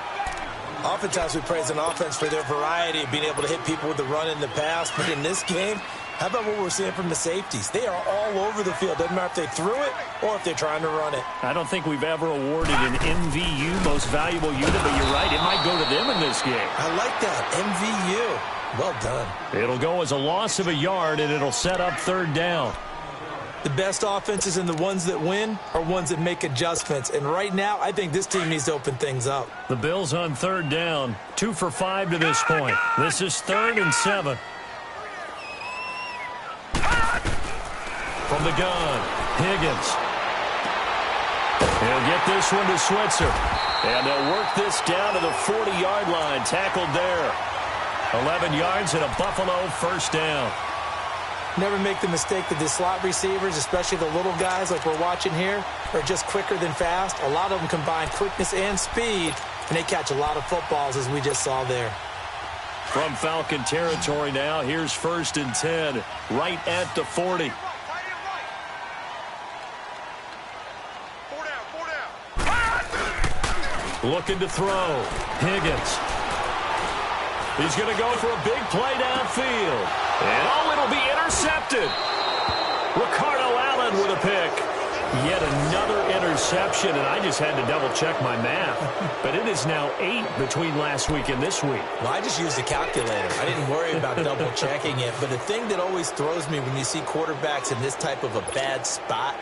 Speaker 4: Oftentimes we praise an offense for their variety of being able to hit people with the run in the pass. But in this game, how about what we're seeing from the safeties? They are all over the field. Doesn't matter if they threw it or if they're trying to run it.
Speaker 2: I don't think we've ever awarded an MVU, most valuable unit, but you're right. It might go to them in this game.
Speaker 4: I like that. MVU. Well done.
Speaker 2: It'll go as a loss of a yard, and it'll set up 3rd down.
Speaker 4: The best offenses and the ones that win are ones that make adjustments. And right now, I think this team needs to open things up.
Speaker 2: The Bills on 3rd down. 2 for 5 to this point. This is 3rd and 7. From the gun, Higgins. He'll get this one to Switzer. And they'll work this down to the 40-yard line. Tackled there. 11 yards and a Buffalo 1st down.
Speaker 4: Never make the mistake that the slot receivers, especially the little guys like we're watching here, are just quicker than fast. A lot of them combine quickness and speed, and they catch a lot of footballs, as we just saw there.
Speaker 2: From Falcon territory now, here's 1st and 10, right at the 40.
Speaker 3: 4 down.
Speaker 2: Looking to throw. Higgins. He's going to go for a big play downfield. And, it'll be intercepted. Ricardo Allen with a pick. Yet another interception, and I just had to double-check my math. But it is now 8 between last week and this week.
Speaker 4: Well, I just used a calculator. I didn't worry about double-checking it. But the thing that always throws me when you see quarterbacks in this type of a bad spot,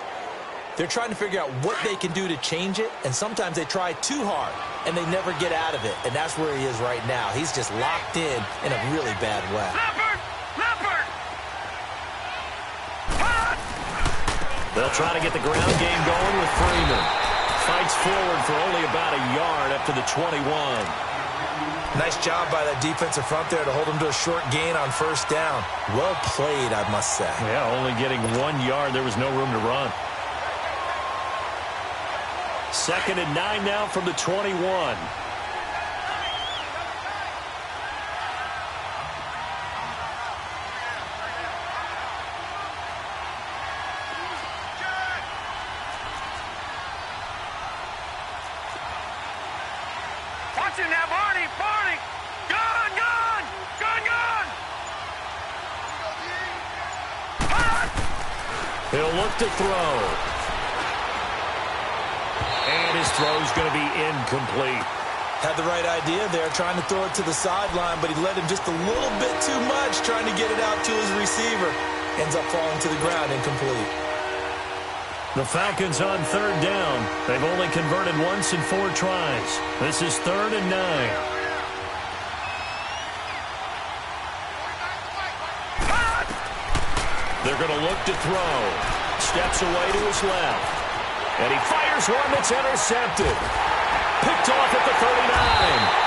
Speaker 4: they're trying to figure out what they can do to change it, and sometimes they try too hard, and they never get out of it. And that's where he is right now. He's just locked in a really bad way.
Speaker 2: They'll try to get the ground game going with Freeman. Fights forward for only about a yard up to the 21.
Speaker 4: Nice job by that defensive front there to hold him to a short gain on 1st down. Well played, I must say.
Speaker 2: Yeah, only getting 1 yard. There was no room to run. 2nd and 9 now from the 21.
Speaker 3: Watching that, Barney! Gone!
Speaker 2: He'll look to throw. throw's going to be incomplete.
Speaker 4: Had the right idea there, trying to throw it to the sideline, but he led him just a little bit too much, trying to get it out to his receiver. Ends up falling to the ground, incomplete.
Speaker 2: The Falcons on third down. They've only converted once in 4 tries. This is 3rd and 9. They're going to look to throw. Steps away to his left. And he fires one that's intercepted. Picked off at the 39.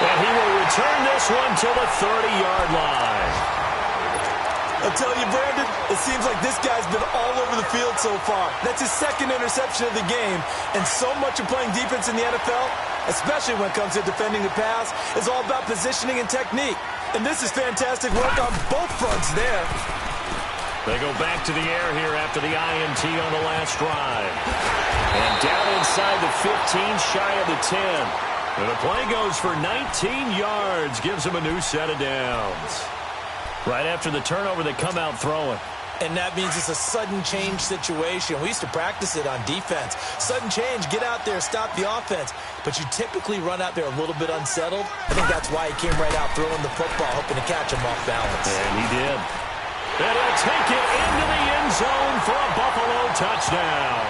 Speaker 2: And he will return this one to the 30-yard line.
Speaker 4: I'll tell you, Brandon, it seems like this guy's been all over the field so far. That's his 2nd interception of the game. And so much of playing defense in the NFL, especially when it comes to defending the pass, is all about positioning and technique. And this is fantastic work on both fronts there.
Speaker 2: They go back to the air here after the INT on the last drive. And down inside the 15, shy of the 10. And the play goes for 19 yards, gives them a new set of downs. Right after the turnover, they come out throwing.
Speaker 4: And that means it's a sudden change situation. We used to practice it on defense. Sudden change, get out there, stop the offense. But you typically run out there a little bit unsettled. I think that's why he came right out throwing the football, hoping to catch him off balance.
Speaker 2: And he did. And he'll take it into the end zone for a Buffalo touchdown.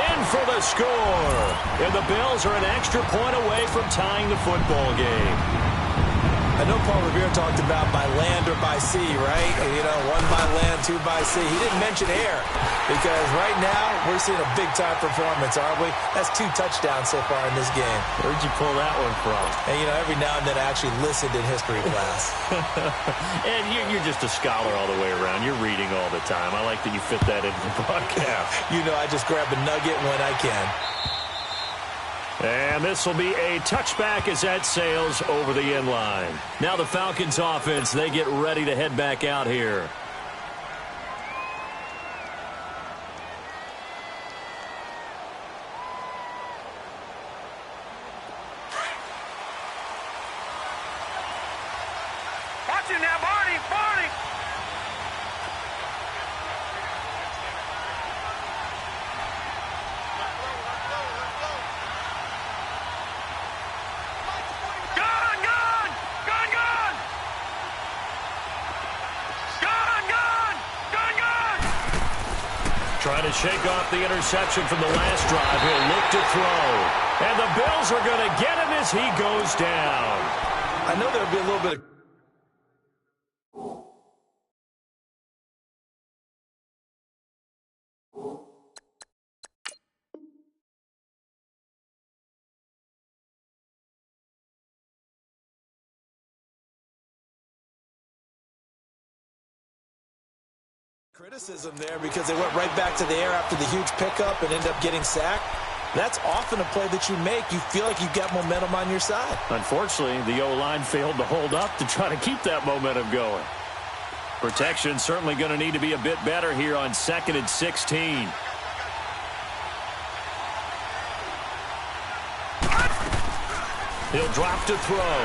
Speaker 2: In for the score. And the Bills are an extra point away from tying the football game.
Speaker 4: I know Paul Revere talked about by land or by sea, right? You know, 1 by land, 2 by sea. He didn't mention air because right now we're seeing a big-time performance, aren't we? That's 2 touchdowns so far in this game.
Speaker 2: Where'd you pull that one from?
Speaker 4: And, you know, every now and then I actually listened in history class.
Speaker 2: And you're just a scholar all the way around. You're reading all the time. I like that you fit that into the broadcast.
Speaker 4: You know, I just grab a nugget when I can.
Speaker 2: And this will be a touchback as that sails over the end line. Now the Falcons offense, they get ready to head back out here.
Speaker 3: Watch it now, Barney, Barney.
Speaker 2: Trying to shake off the interception from the last drive. He'll look to throw. And the Bills are going to get him as he goes down.
Speaker 4: I know there'll be a little bit of criticism there because they went right back to the air after the huge pickup and end up getting sacked. That's often a play that you make. You feel like you've got momentum on your side.
Speaker 2: Unfortunately, the O-line failed to hold up to try to keep that momentum going. Protection certainly going to need to be a bit better here on 2nd and 16. He'll drop to throw.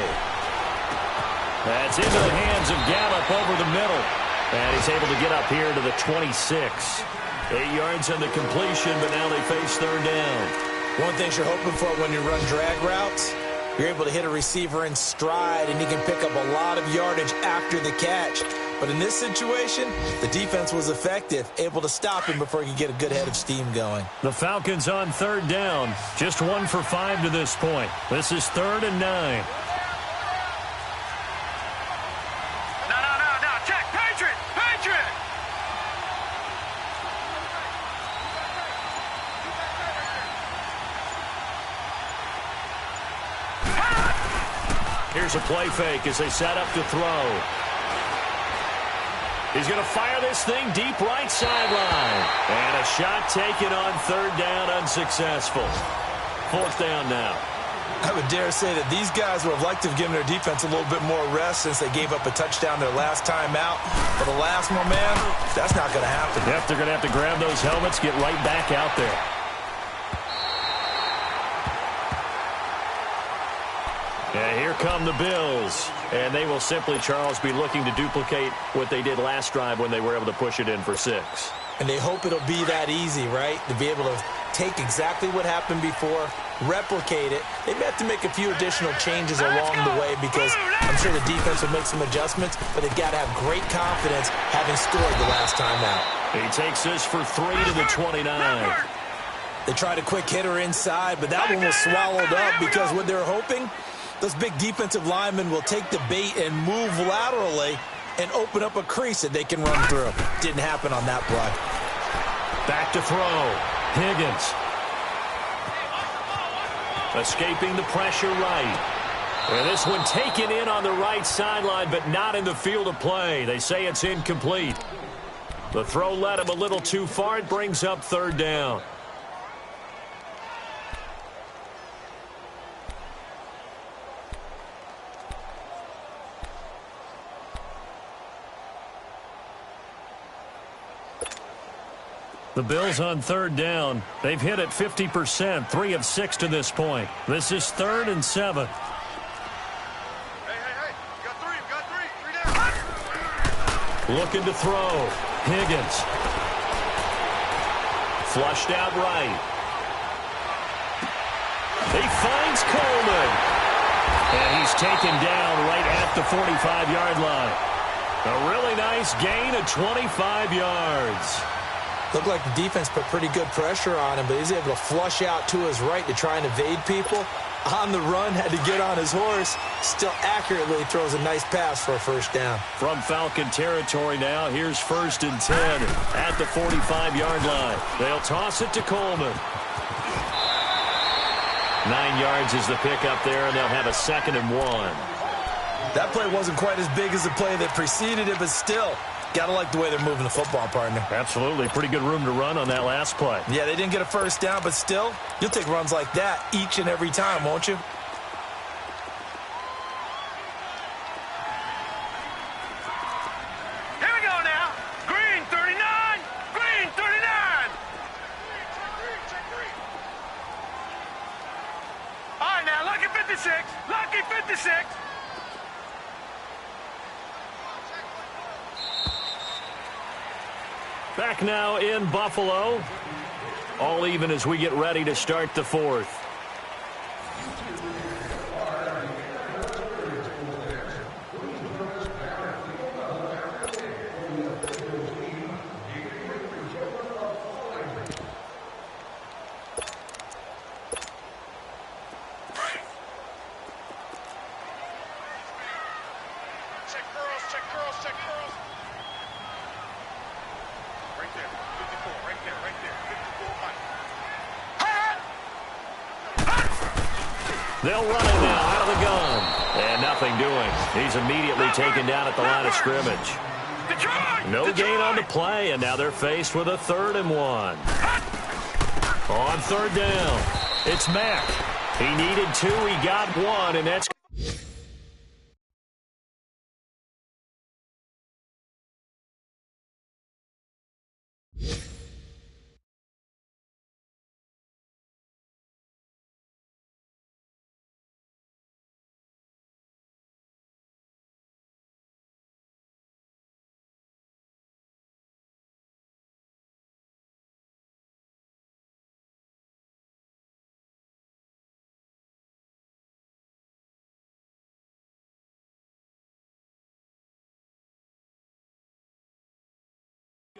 Speaker 2: That's into the hands of Gallup over the middle. And he's able to get up here to the 26. 8 yards on the completion, but now they face 3rd down.
Speaker 4: One thing you're hoping for when you run drag routes, you're able to hit a receiver in stride, and you can pick up a lot of yardage after the catch. But in this situation, the defense was effective, able to stop him before he could get a good head of steam going.
Speaker 2: The Falcons on 3rd down, just 1 for 5 to this point. This is 3rd and 9. Here's a play fake as they set up to throw. He's going to fire this thing deep right sideline. And a shot taken on 3rd down, unsuccessful. 4th down now.
Speaker 4: I would dare say that these guys would have liked to have given their defense a little bit more rest since they gave up a touchdown their last time out. But the last one, man, that's not going to happen.
Speaker 2: Yep, they're going to have to grab those helmets, get right back out there. And here come the Bills. And they will simply, Charles, be looking to duplicate what they did last drive when they were able to push it in for 6.
Speaker 4: And they hope it'll be that easy, right? To be able to take exactly what happened before, replicate it. They may have to make a few additional changes along the way because I'm sure the defense will make some adjustments, but they've got to have great confidence having scored the last time out.
Speaker 2: He takes this for 3 to the 29.
Speaker 4: They tried a quick hitter inside, but that one was swallowed up because what they're hoping, those big defensive linemen will take the bait and move laterally and open up a crease that they can run through. Didn't happen on that play.
Speaker 2: Back to throw. Higgins. Escaping the pressure right. And this one taken in on the right sideline, but not in the field of play. They say it's incomplete. The throw led him a little too far. It brings up 3rd down. The Bills on 3rd down. They've hit it 50%, 3 of 6 to this point. This is 3rd and 7.
Speaker 3: Hey. You got 3 down.
Speaker 2: Looking to throw. Higgins. Flushed out right. He finds Coleman. And he's taken down right at the 45-yard line. A really nice gain of 25 yards.
Speaker 4: Looked like the defense put pretty good pressure on him, but he's able to flush out to his right to try and evade people. On the run, had to get on his horse. Still accurately throws a nice pass for a 1st down.
Speaker 2: From Falcon territory now, here's 1st and 10 at the 45-yard line. They'll toss it to Coleman. 9 yards is the pickup there, and they'll have a 2nd and 1.
Speaker 4: That play wasn't quite as big as the play that preceded it, but still, got to like the way they're moving the football, partner.
Speaker 2: Absolutely. Pretty good room to run on that last play.
Speaker 4: Yeah, they didn't get a 1st down, but still, you'll take runs like that each and every time, won't you?
Speaker 3: Here we go now. Green 39. Green 39. All right, now, Lucky 56. Lucky 56.
Speaker 2: Back now in Buffalo. All even as we get ready to start the 4th.
Speaker 3: Check curls. Right there, 54, right there, 54,
Speaker 2: They'll run it now out of the gun. And nothing doing. He's immediately taken down at the line of scrimmage. No gain on the play, and now they're faced with a 3rd and 1. On 3rd down, it's Mack. He needed 2, he got 1, and that's...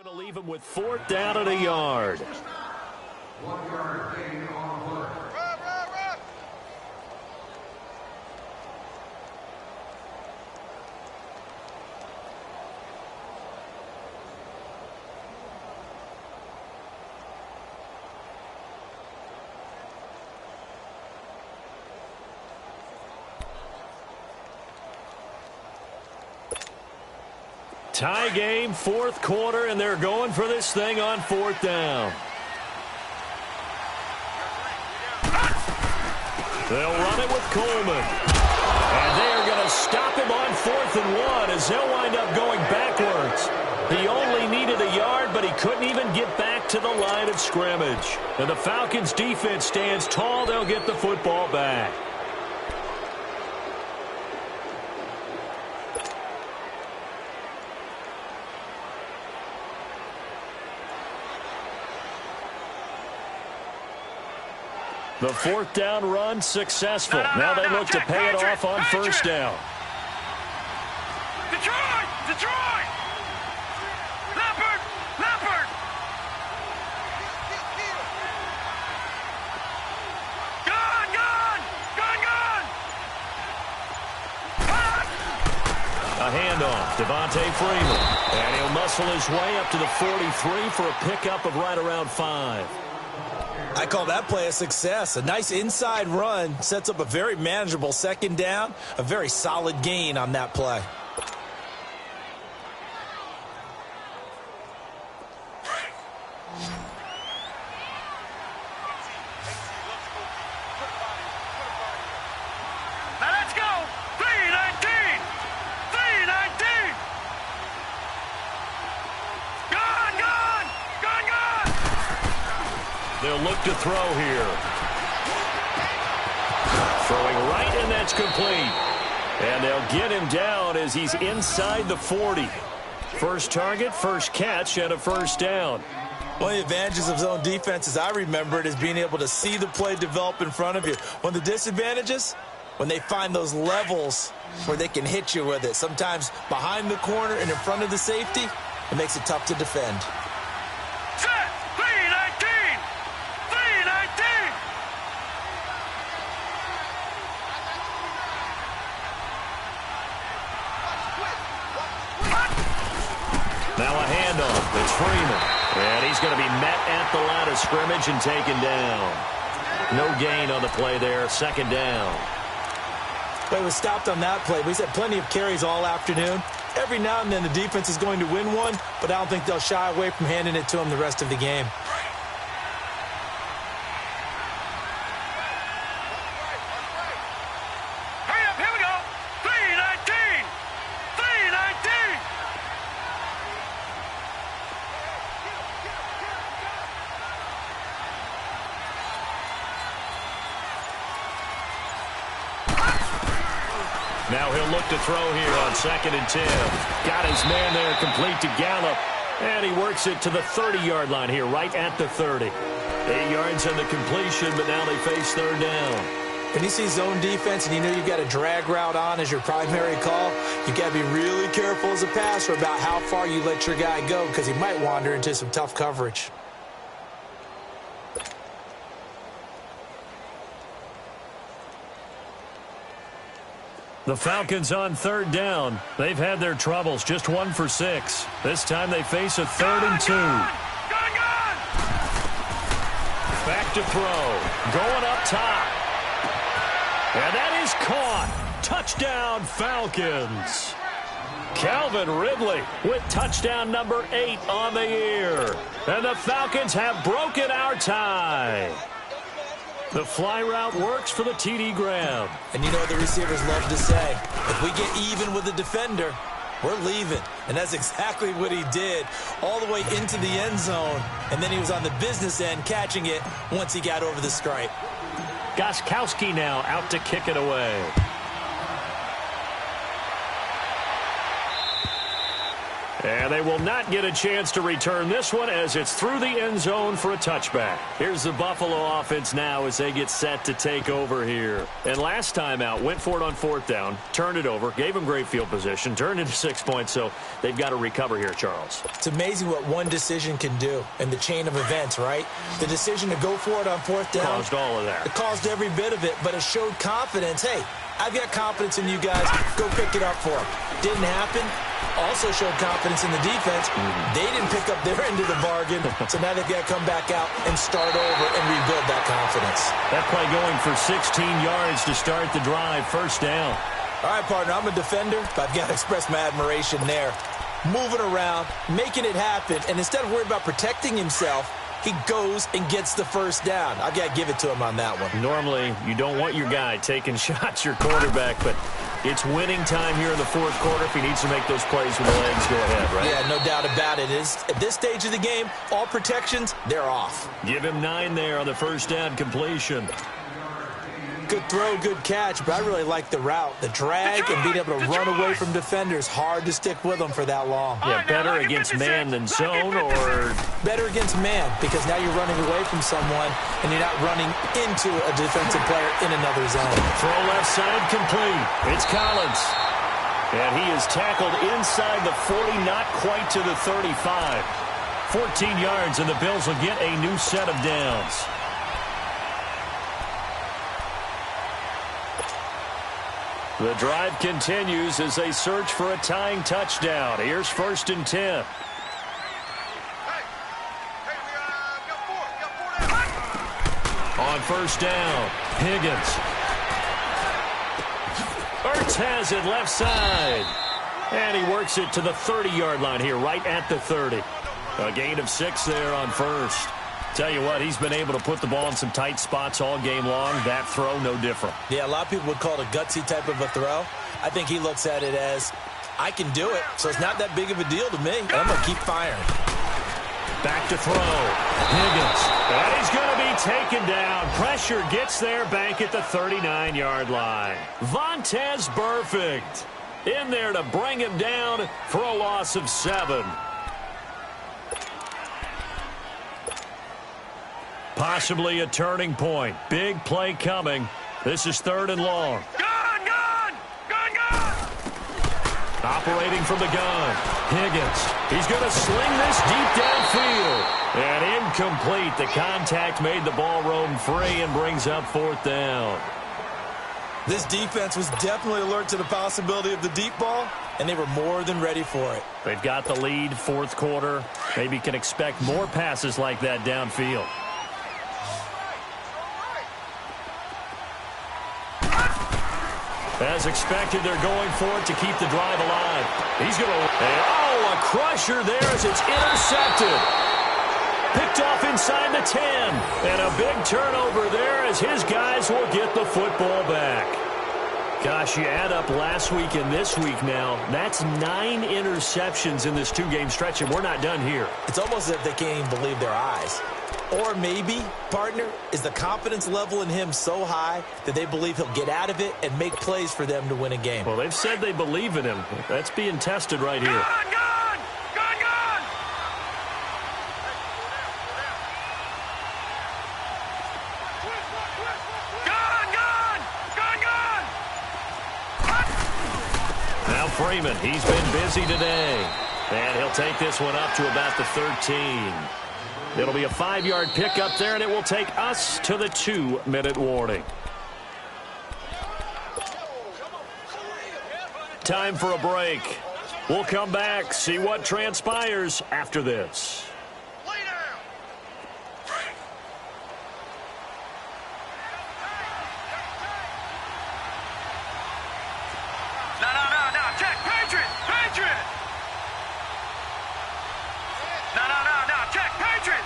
Speaker 2: Going to leave him with 4th down and a yard.
Speaker 3: 1 yard gain on play. Run.
Speaker 2: Tie game, 4th quarter, and they're going for this thing on 4th down. They'll run it with Coleman. And they are going to stop him on 4th and 1 as they'll wind up going backwards. He only needed a yard, but he couldn't even get back to the line of scrimmage. And the Falcons' defense stands tall. They'll get the football back. The fourth down run successful. Now they look to pay it off on first down.
Speaker 3: Detroit! Detroit! Leopard! Leopard! Gone! Gone! Gone! Gone!
Speaker 2: A handoff, Devontae Freeman. And he'll muscle his way up to the 43 for a pickup of right around 5.
Speaker 4: I call that play a success. A nice inside run sets up a very manageable second down. A very solid gain on that play.
Speaker 3: Now let's go! 319! 319! Gone! Gone! Gone! Gone!
Speaker 2: They'll look to throw here. Throwing right, and that's complete. And they'll get him down as he's inside the 40. First target, first catch, and a first down.
Speaker 4: One of the advantages of zone defense, as I remember it, is being able to see the play develop in front of you. One of the disadvantages, when they find those levels where they can hit you with it. Sometimes behind the corner and in front of the safety, it makes it tough to defend.
Speaker 3: Set! 319! 319!
Speaker 2: Now a handoff. It's Freeman. And he's going to be met at the line of scrimmage and taken down. No gain on the play there. Second down.
Speaker 4: Play was stopped on that play. He's had plenty of carries all afternoon. Every now and then the defense is going to win one, but I don't think they'll shy away from handing it to him the rest of the game.
Speaker 3: Hurry up, here we go! 319! 319!
Speaker 2: Now he'll look to throw here on 2nd and 10. Got his man there complete to Gallup. And he works it to the 30-yard line here, right at the 30. 8 yards on the completion, but now they face third down.
Speaker 4: When you see zone defense and you know you've got a drag route on as your primary call, you've got to be really careful as a passer about how far you let your guy go because he might wander into some tough coverage.
Speaker 2: The Falcons on third down. They've had their troubles, just 1 for 6. This time they face a 3rd and 2.
Speaker 3: Gone!
Speaker 2: Back to throw. Going up top. And that is caught. Touchdown, Falcons. Calvin Ridley with touchdown number 8 on the year. And the Falcons have broken our tie. The fly route works for the TD grab.
Speaker 4: And you know what the receivers love to say? If we get even with the defender, we're leaving. And that's exactly what he did all the way into the end zone. And then he was on the business end catching it once he got over the stripe.
Speaker 2: Gostkowski now out to kick it away. And they will not get a chance to return this one as it's through the end zone for a touchback. Here's the Buffalo offense now as they get set to take over here. And last time out, went for it on 4th down, turned it over, gave them great field position, turned into 6 points, so they've got to recover here, Charles.
Speaker 4: It's amazing what one decision can do in the chain of events, right? The decision to go for it on 4th down.
Speaker 2: Caused all of that.
Speaker 4: It caused every bit of it, but it showed confidence. Hey, I've got confidence in you guys. Go pick it up for them. Didn't happen. Also showed confidence in the defense. They didn't pick up their end of the bargain, so now they've got to come back out and start over and rebuild that confidence.
Speaker 2: That play going for 16 yards to start the drive. First down.
Speaker 4: All right, partner, I'm a defender, but I've got to express my admiration there. Moving around, making it happen, and instead of worrying about protecting himself, he goes and gets the first down. I've got to give it to him on that one.
Speaker 2: Normally, you don't want your guy taking shots, your quarterback, but it's winning time here in the 4th quarter. If he needs to make those plays with the legs, go ahead, right?
Speaker 4: Yeah, no doubt about it. At this stage of the game, all protections, they're off.
Speaker 2: Give him 9 there on the first down completion.
Speaker 4: Good throw, good catch, but I really like the route. The drag and being able to run away from defenders. Hard to stick with them for that long.
Speaker 2: Yeah, better against man than zone, or
Speaker 4: better against man, because now you're running away from someone and you're not running into a defensive player in another zone.
Speaker 2: Throw left side complete. It's Collins. And he is tackled inside the 40, not quite to the 35. 14 yards, and the Bills will get a new set of downs. The drive continues as they search for a tying touchdown. Here's 1st and 10. On 1st down, Higgins. Ertz has it left side. And he works it to the 30-yard line here, right at the 30. A gain of 6 there on 1st. Tell you what, he's been able to put the ball in some tight spots all game long. That throw, no different.
Speaker 4: Yeah, a lot of people would call it a gutsy type of a throw. I think he looks at it as, I can do it, so it's not that big of a deal to me. I'm going to keep firing.
Speaker 2: Back to throw. Higgins. And he's going to be taken down. Pressure gets there back at the 39-yard line. Vontaze Burfict in there to bring him down for a loss of 7. Possibly a turning point. Big play coming. This is 3rd and long.
Speaker 3: Gun!
Speaker 2: Operating from the gun. Higgins. He's going to sling this deep downfield. And incomplete. The contact made the ball roam free and brings up 4th down.
Speaker 4: This defense was definitely alert to the possibility of the deep ball, and they were more than ready for it.
Speaker 2: They've got the lead, 4th quarter. Maybe can expect more passes like that downfield. As expected, they're going for it to keep the drive alive. He's going to... a crusher there as it's intercepted. Picked off inside the 10. And a big turnover there as his guys will get the football back. Gosh, you add up last week and this week now, that's 9 interceptions in this 2-game stretch, and we're not done here.
Speaker 4: It's almost as if they can't even believe their eyes. Or maybe, partner, is the confidence level in him so high that they believe he'll get out of it and make plays for them to win a game.
Speaker 2: Well, they've said they believe in him. That's being tested right here.
Speaker 3: Gun!
Speaker 2: Now Freeman, he's been busy today. And he'll take this one up to about the 13. It'll be a 5-yard pickup there, and it will take us to the 2-minute warning. Time for a break. We'll come back, see what transpires after this.
Speaker 3: No. Check. Patriot. No. Check. Patriot.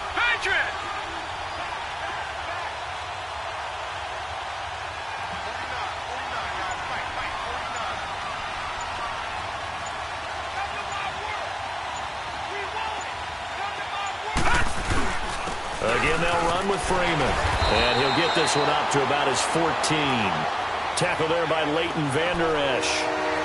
Speaker 2: Again, they'll run with Freeman. And he'll get this one up to about his 14. Tackle there by Leighton Vander Esch.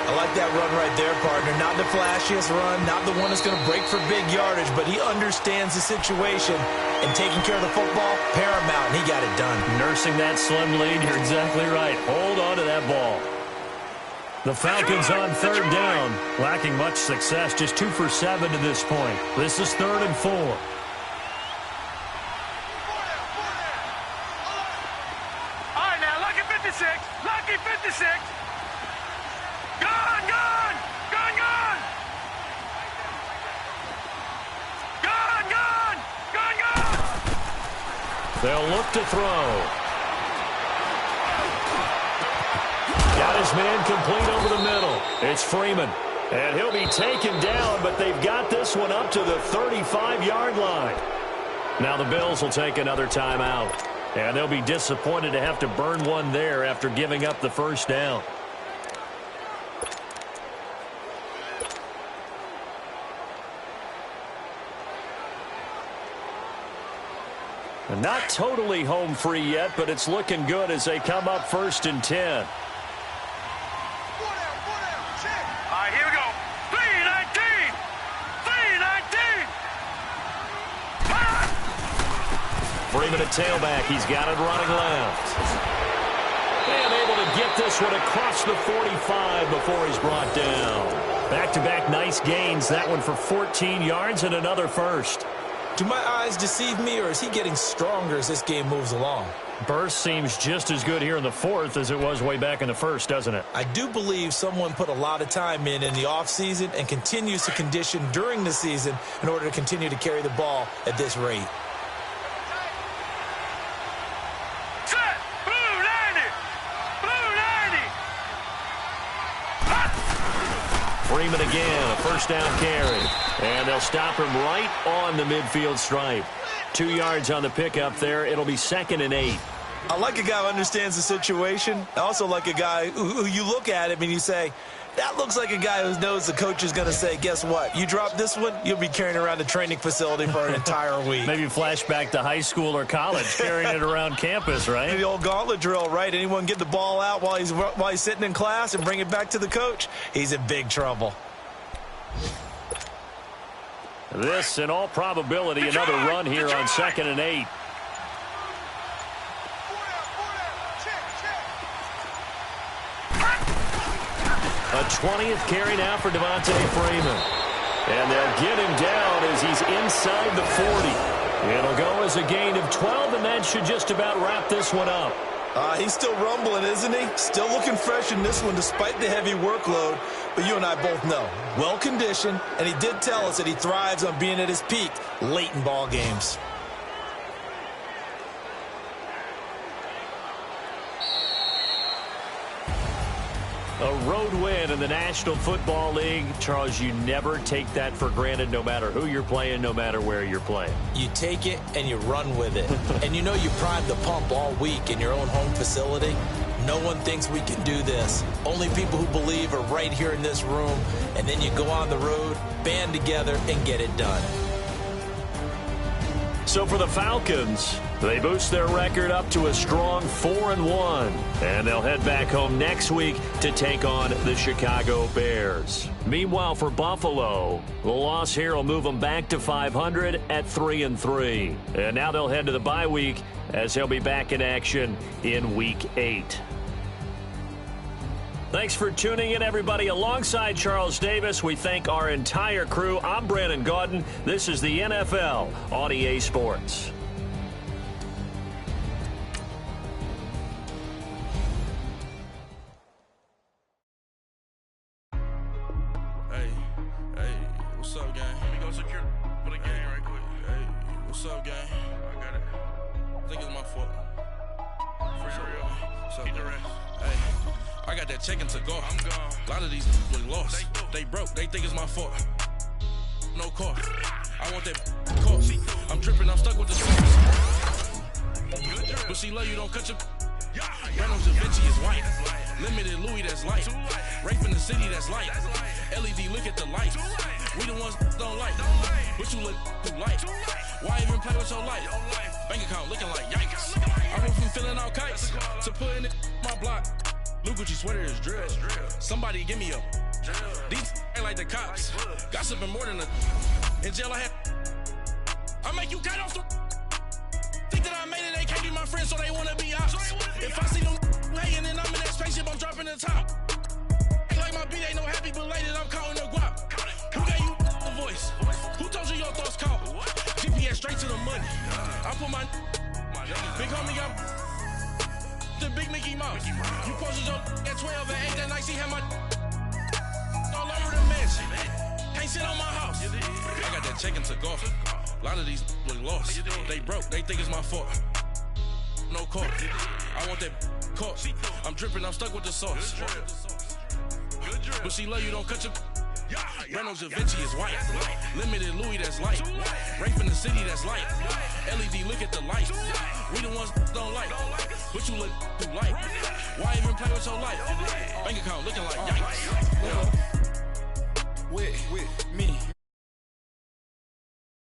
Speaker 4: I like that run right there, partner. Not the flashiest run, not the one that's going to break for big yardage, but he understands the situation, and taking care of the football, paramount, and he got it done.
Speaker 2: Nursing that slim lead, you're exactly right. Hold on to that ball. The Falcons on 3rd down, lacking much success, just 2 for 7 to this point. This is 3rd and 4.
Speaker 3: All right, now, lucky 56. Gun!
Speaker 2: They'll look to throw. Got his man complete over the middle. It's Freeman. And he'll be taken down, but they've got this one up to the 35-yard line. Now the Bills will take another timeout. And they'll be disappointed to have to burn one there after giving up the 1st down. Not totally home free yet, but it's looking good as they come up 1st and 10.
Speaker 3: All right, here we go. 3-19. 3-19.
Speaker 2: Freeman at tailback. He's got it running left. And able to get this one across the 45 before he's brought down. Back-to-back nice gains. That one for 14 yards and another first.
Speaker 4: Do my eyes deceive me, or is he getting stronger as this game moves along?
Speaker 2: Burst seems just as good here in the 4th as it was way back in the 1st, doesn't it?
Speaker 4: I do believe someone put a lot of time in the offseason and continues to condition during the season in order to continue to carry the ball at this rate.
Speaker 3: Set. Blue 90. Blue 90.
Speaker 2: Freeman again, a first down carry. And they'll stop him right on the midfield stripe. 2 yards on the pickup there. It'll be 2nd and 8.
Speaker 4: I like a guy who understands the situation. I also like a guy who you look at him and you say, that looks like a guy who knows the coach is going to say, guess what? You drop this one, you'll be carrying around the training facility for an entire week.
Speaker 2: Maybe flashback to high school or college, carrying it around campus, right?
Speaker 4: The old gauntlet drill, right? Anyone get the ball out while he's sitting in class and bring it back to the coach, he's in big trouble.
Speaker 2: This, in all probability, another run here on 2nd and 8. A 20th carry now for Devontae Freeman. And they'll get him down as he's inside the 40. It'll go as a gain of 12, and that should just about wrap this one up.
Speaker 4: He's still rumbling, isn't he? Still looking fresh in this one despite the heavy workload. But you and I both know, well-conditioned, and he did tell us that he thrives on being at his peak late in ball games.
Speaker 2: A road win in the National Football League. Charles, you never take that for granted no matter who you're playing, no matter where you're playing.
Speaker 4: You take it and you run with it. And you know you primed the pump all week in your own home facility. No one thinks we can do this. Only people who believe are right here in this room. And then you go on the road, band together, and get it done.
Speaker 2: So for the Falcons, they boost their record up to a strong 4-1. And they'll head back home next week to take on the Chicago Bears. Meanwhile, for Buffalo, the loss here will move them back to 500 at 3-3. And now they'll head to the bye week as they'll be back in action in Week 8. Thanks for tuning in, everybody. Alongside Charles Davis, we thank our entire crew. I'm Brandon Gaudin. This is the NFL on EA Sports.
Speaker 1: Hey, what's up, gang? Let me go secure for the game right quick. Hey, what's up, gang? I got it. I think it's my fault. For real. What's up, the rest. Hey, I got that check-in to go. I'm gone. A lot of these look lost. They broke. They think it's my fault. No car. I want that cost. I'm tripping. I'm stuck with the sauce. But she love you. Don't cut your. Reynolds Da Vinci is white. Limited Louis, that's light. Rape in the city, that's light. LED, look at the lights. We the ones don't like. But you look too light. Why even play with your life? Bank account looking like yikes. I went from filling out kites to putting it in my block. Blue Gucci sweater is drill. Somebody give me a. These ain't like the cops. Gossiping more than a. In jail I had. I make you cut off the. Think that I made it, they can't be my friends, so they wanna be ops. If I see them hating and I'm in that spaceship, I'm dropping the top. Ain't like my beat ain't no happy belated, I'm counting the guap. Who gave you the voice? Who told you your thoughts count? GPS straight to the money. I put my big homie got the big Mickey Mouse. You posted your at 12 and 8 that night, she had my all over the mansion. Can't sit on my house. I got that check-in to golf. A lot of these look lost. They broke. They think it's my fault. No car. I want that car. I'm dripping. I'm stuck with the sauce. But she love you. Don't cut your. Reynolds Da Vinci is white. Limited Louis, that's light. Rape in the city, that's light. LED, look at the lights. We the ones don't like. But you look too light. Why even play with your life? Bank account looking like yikes. With me.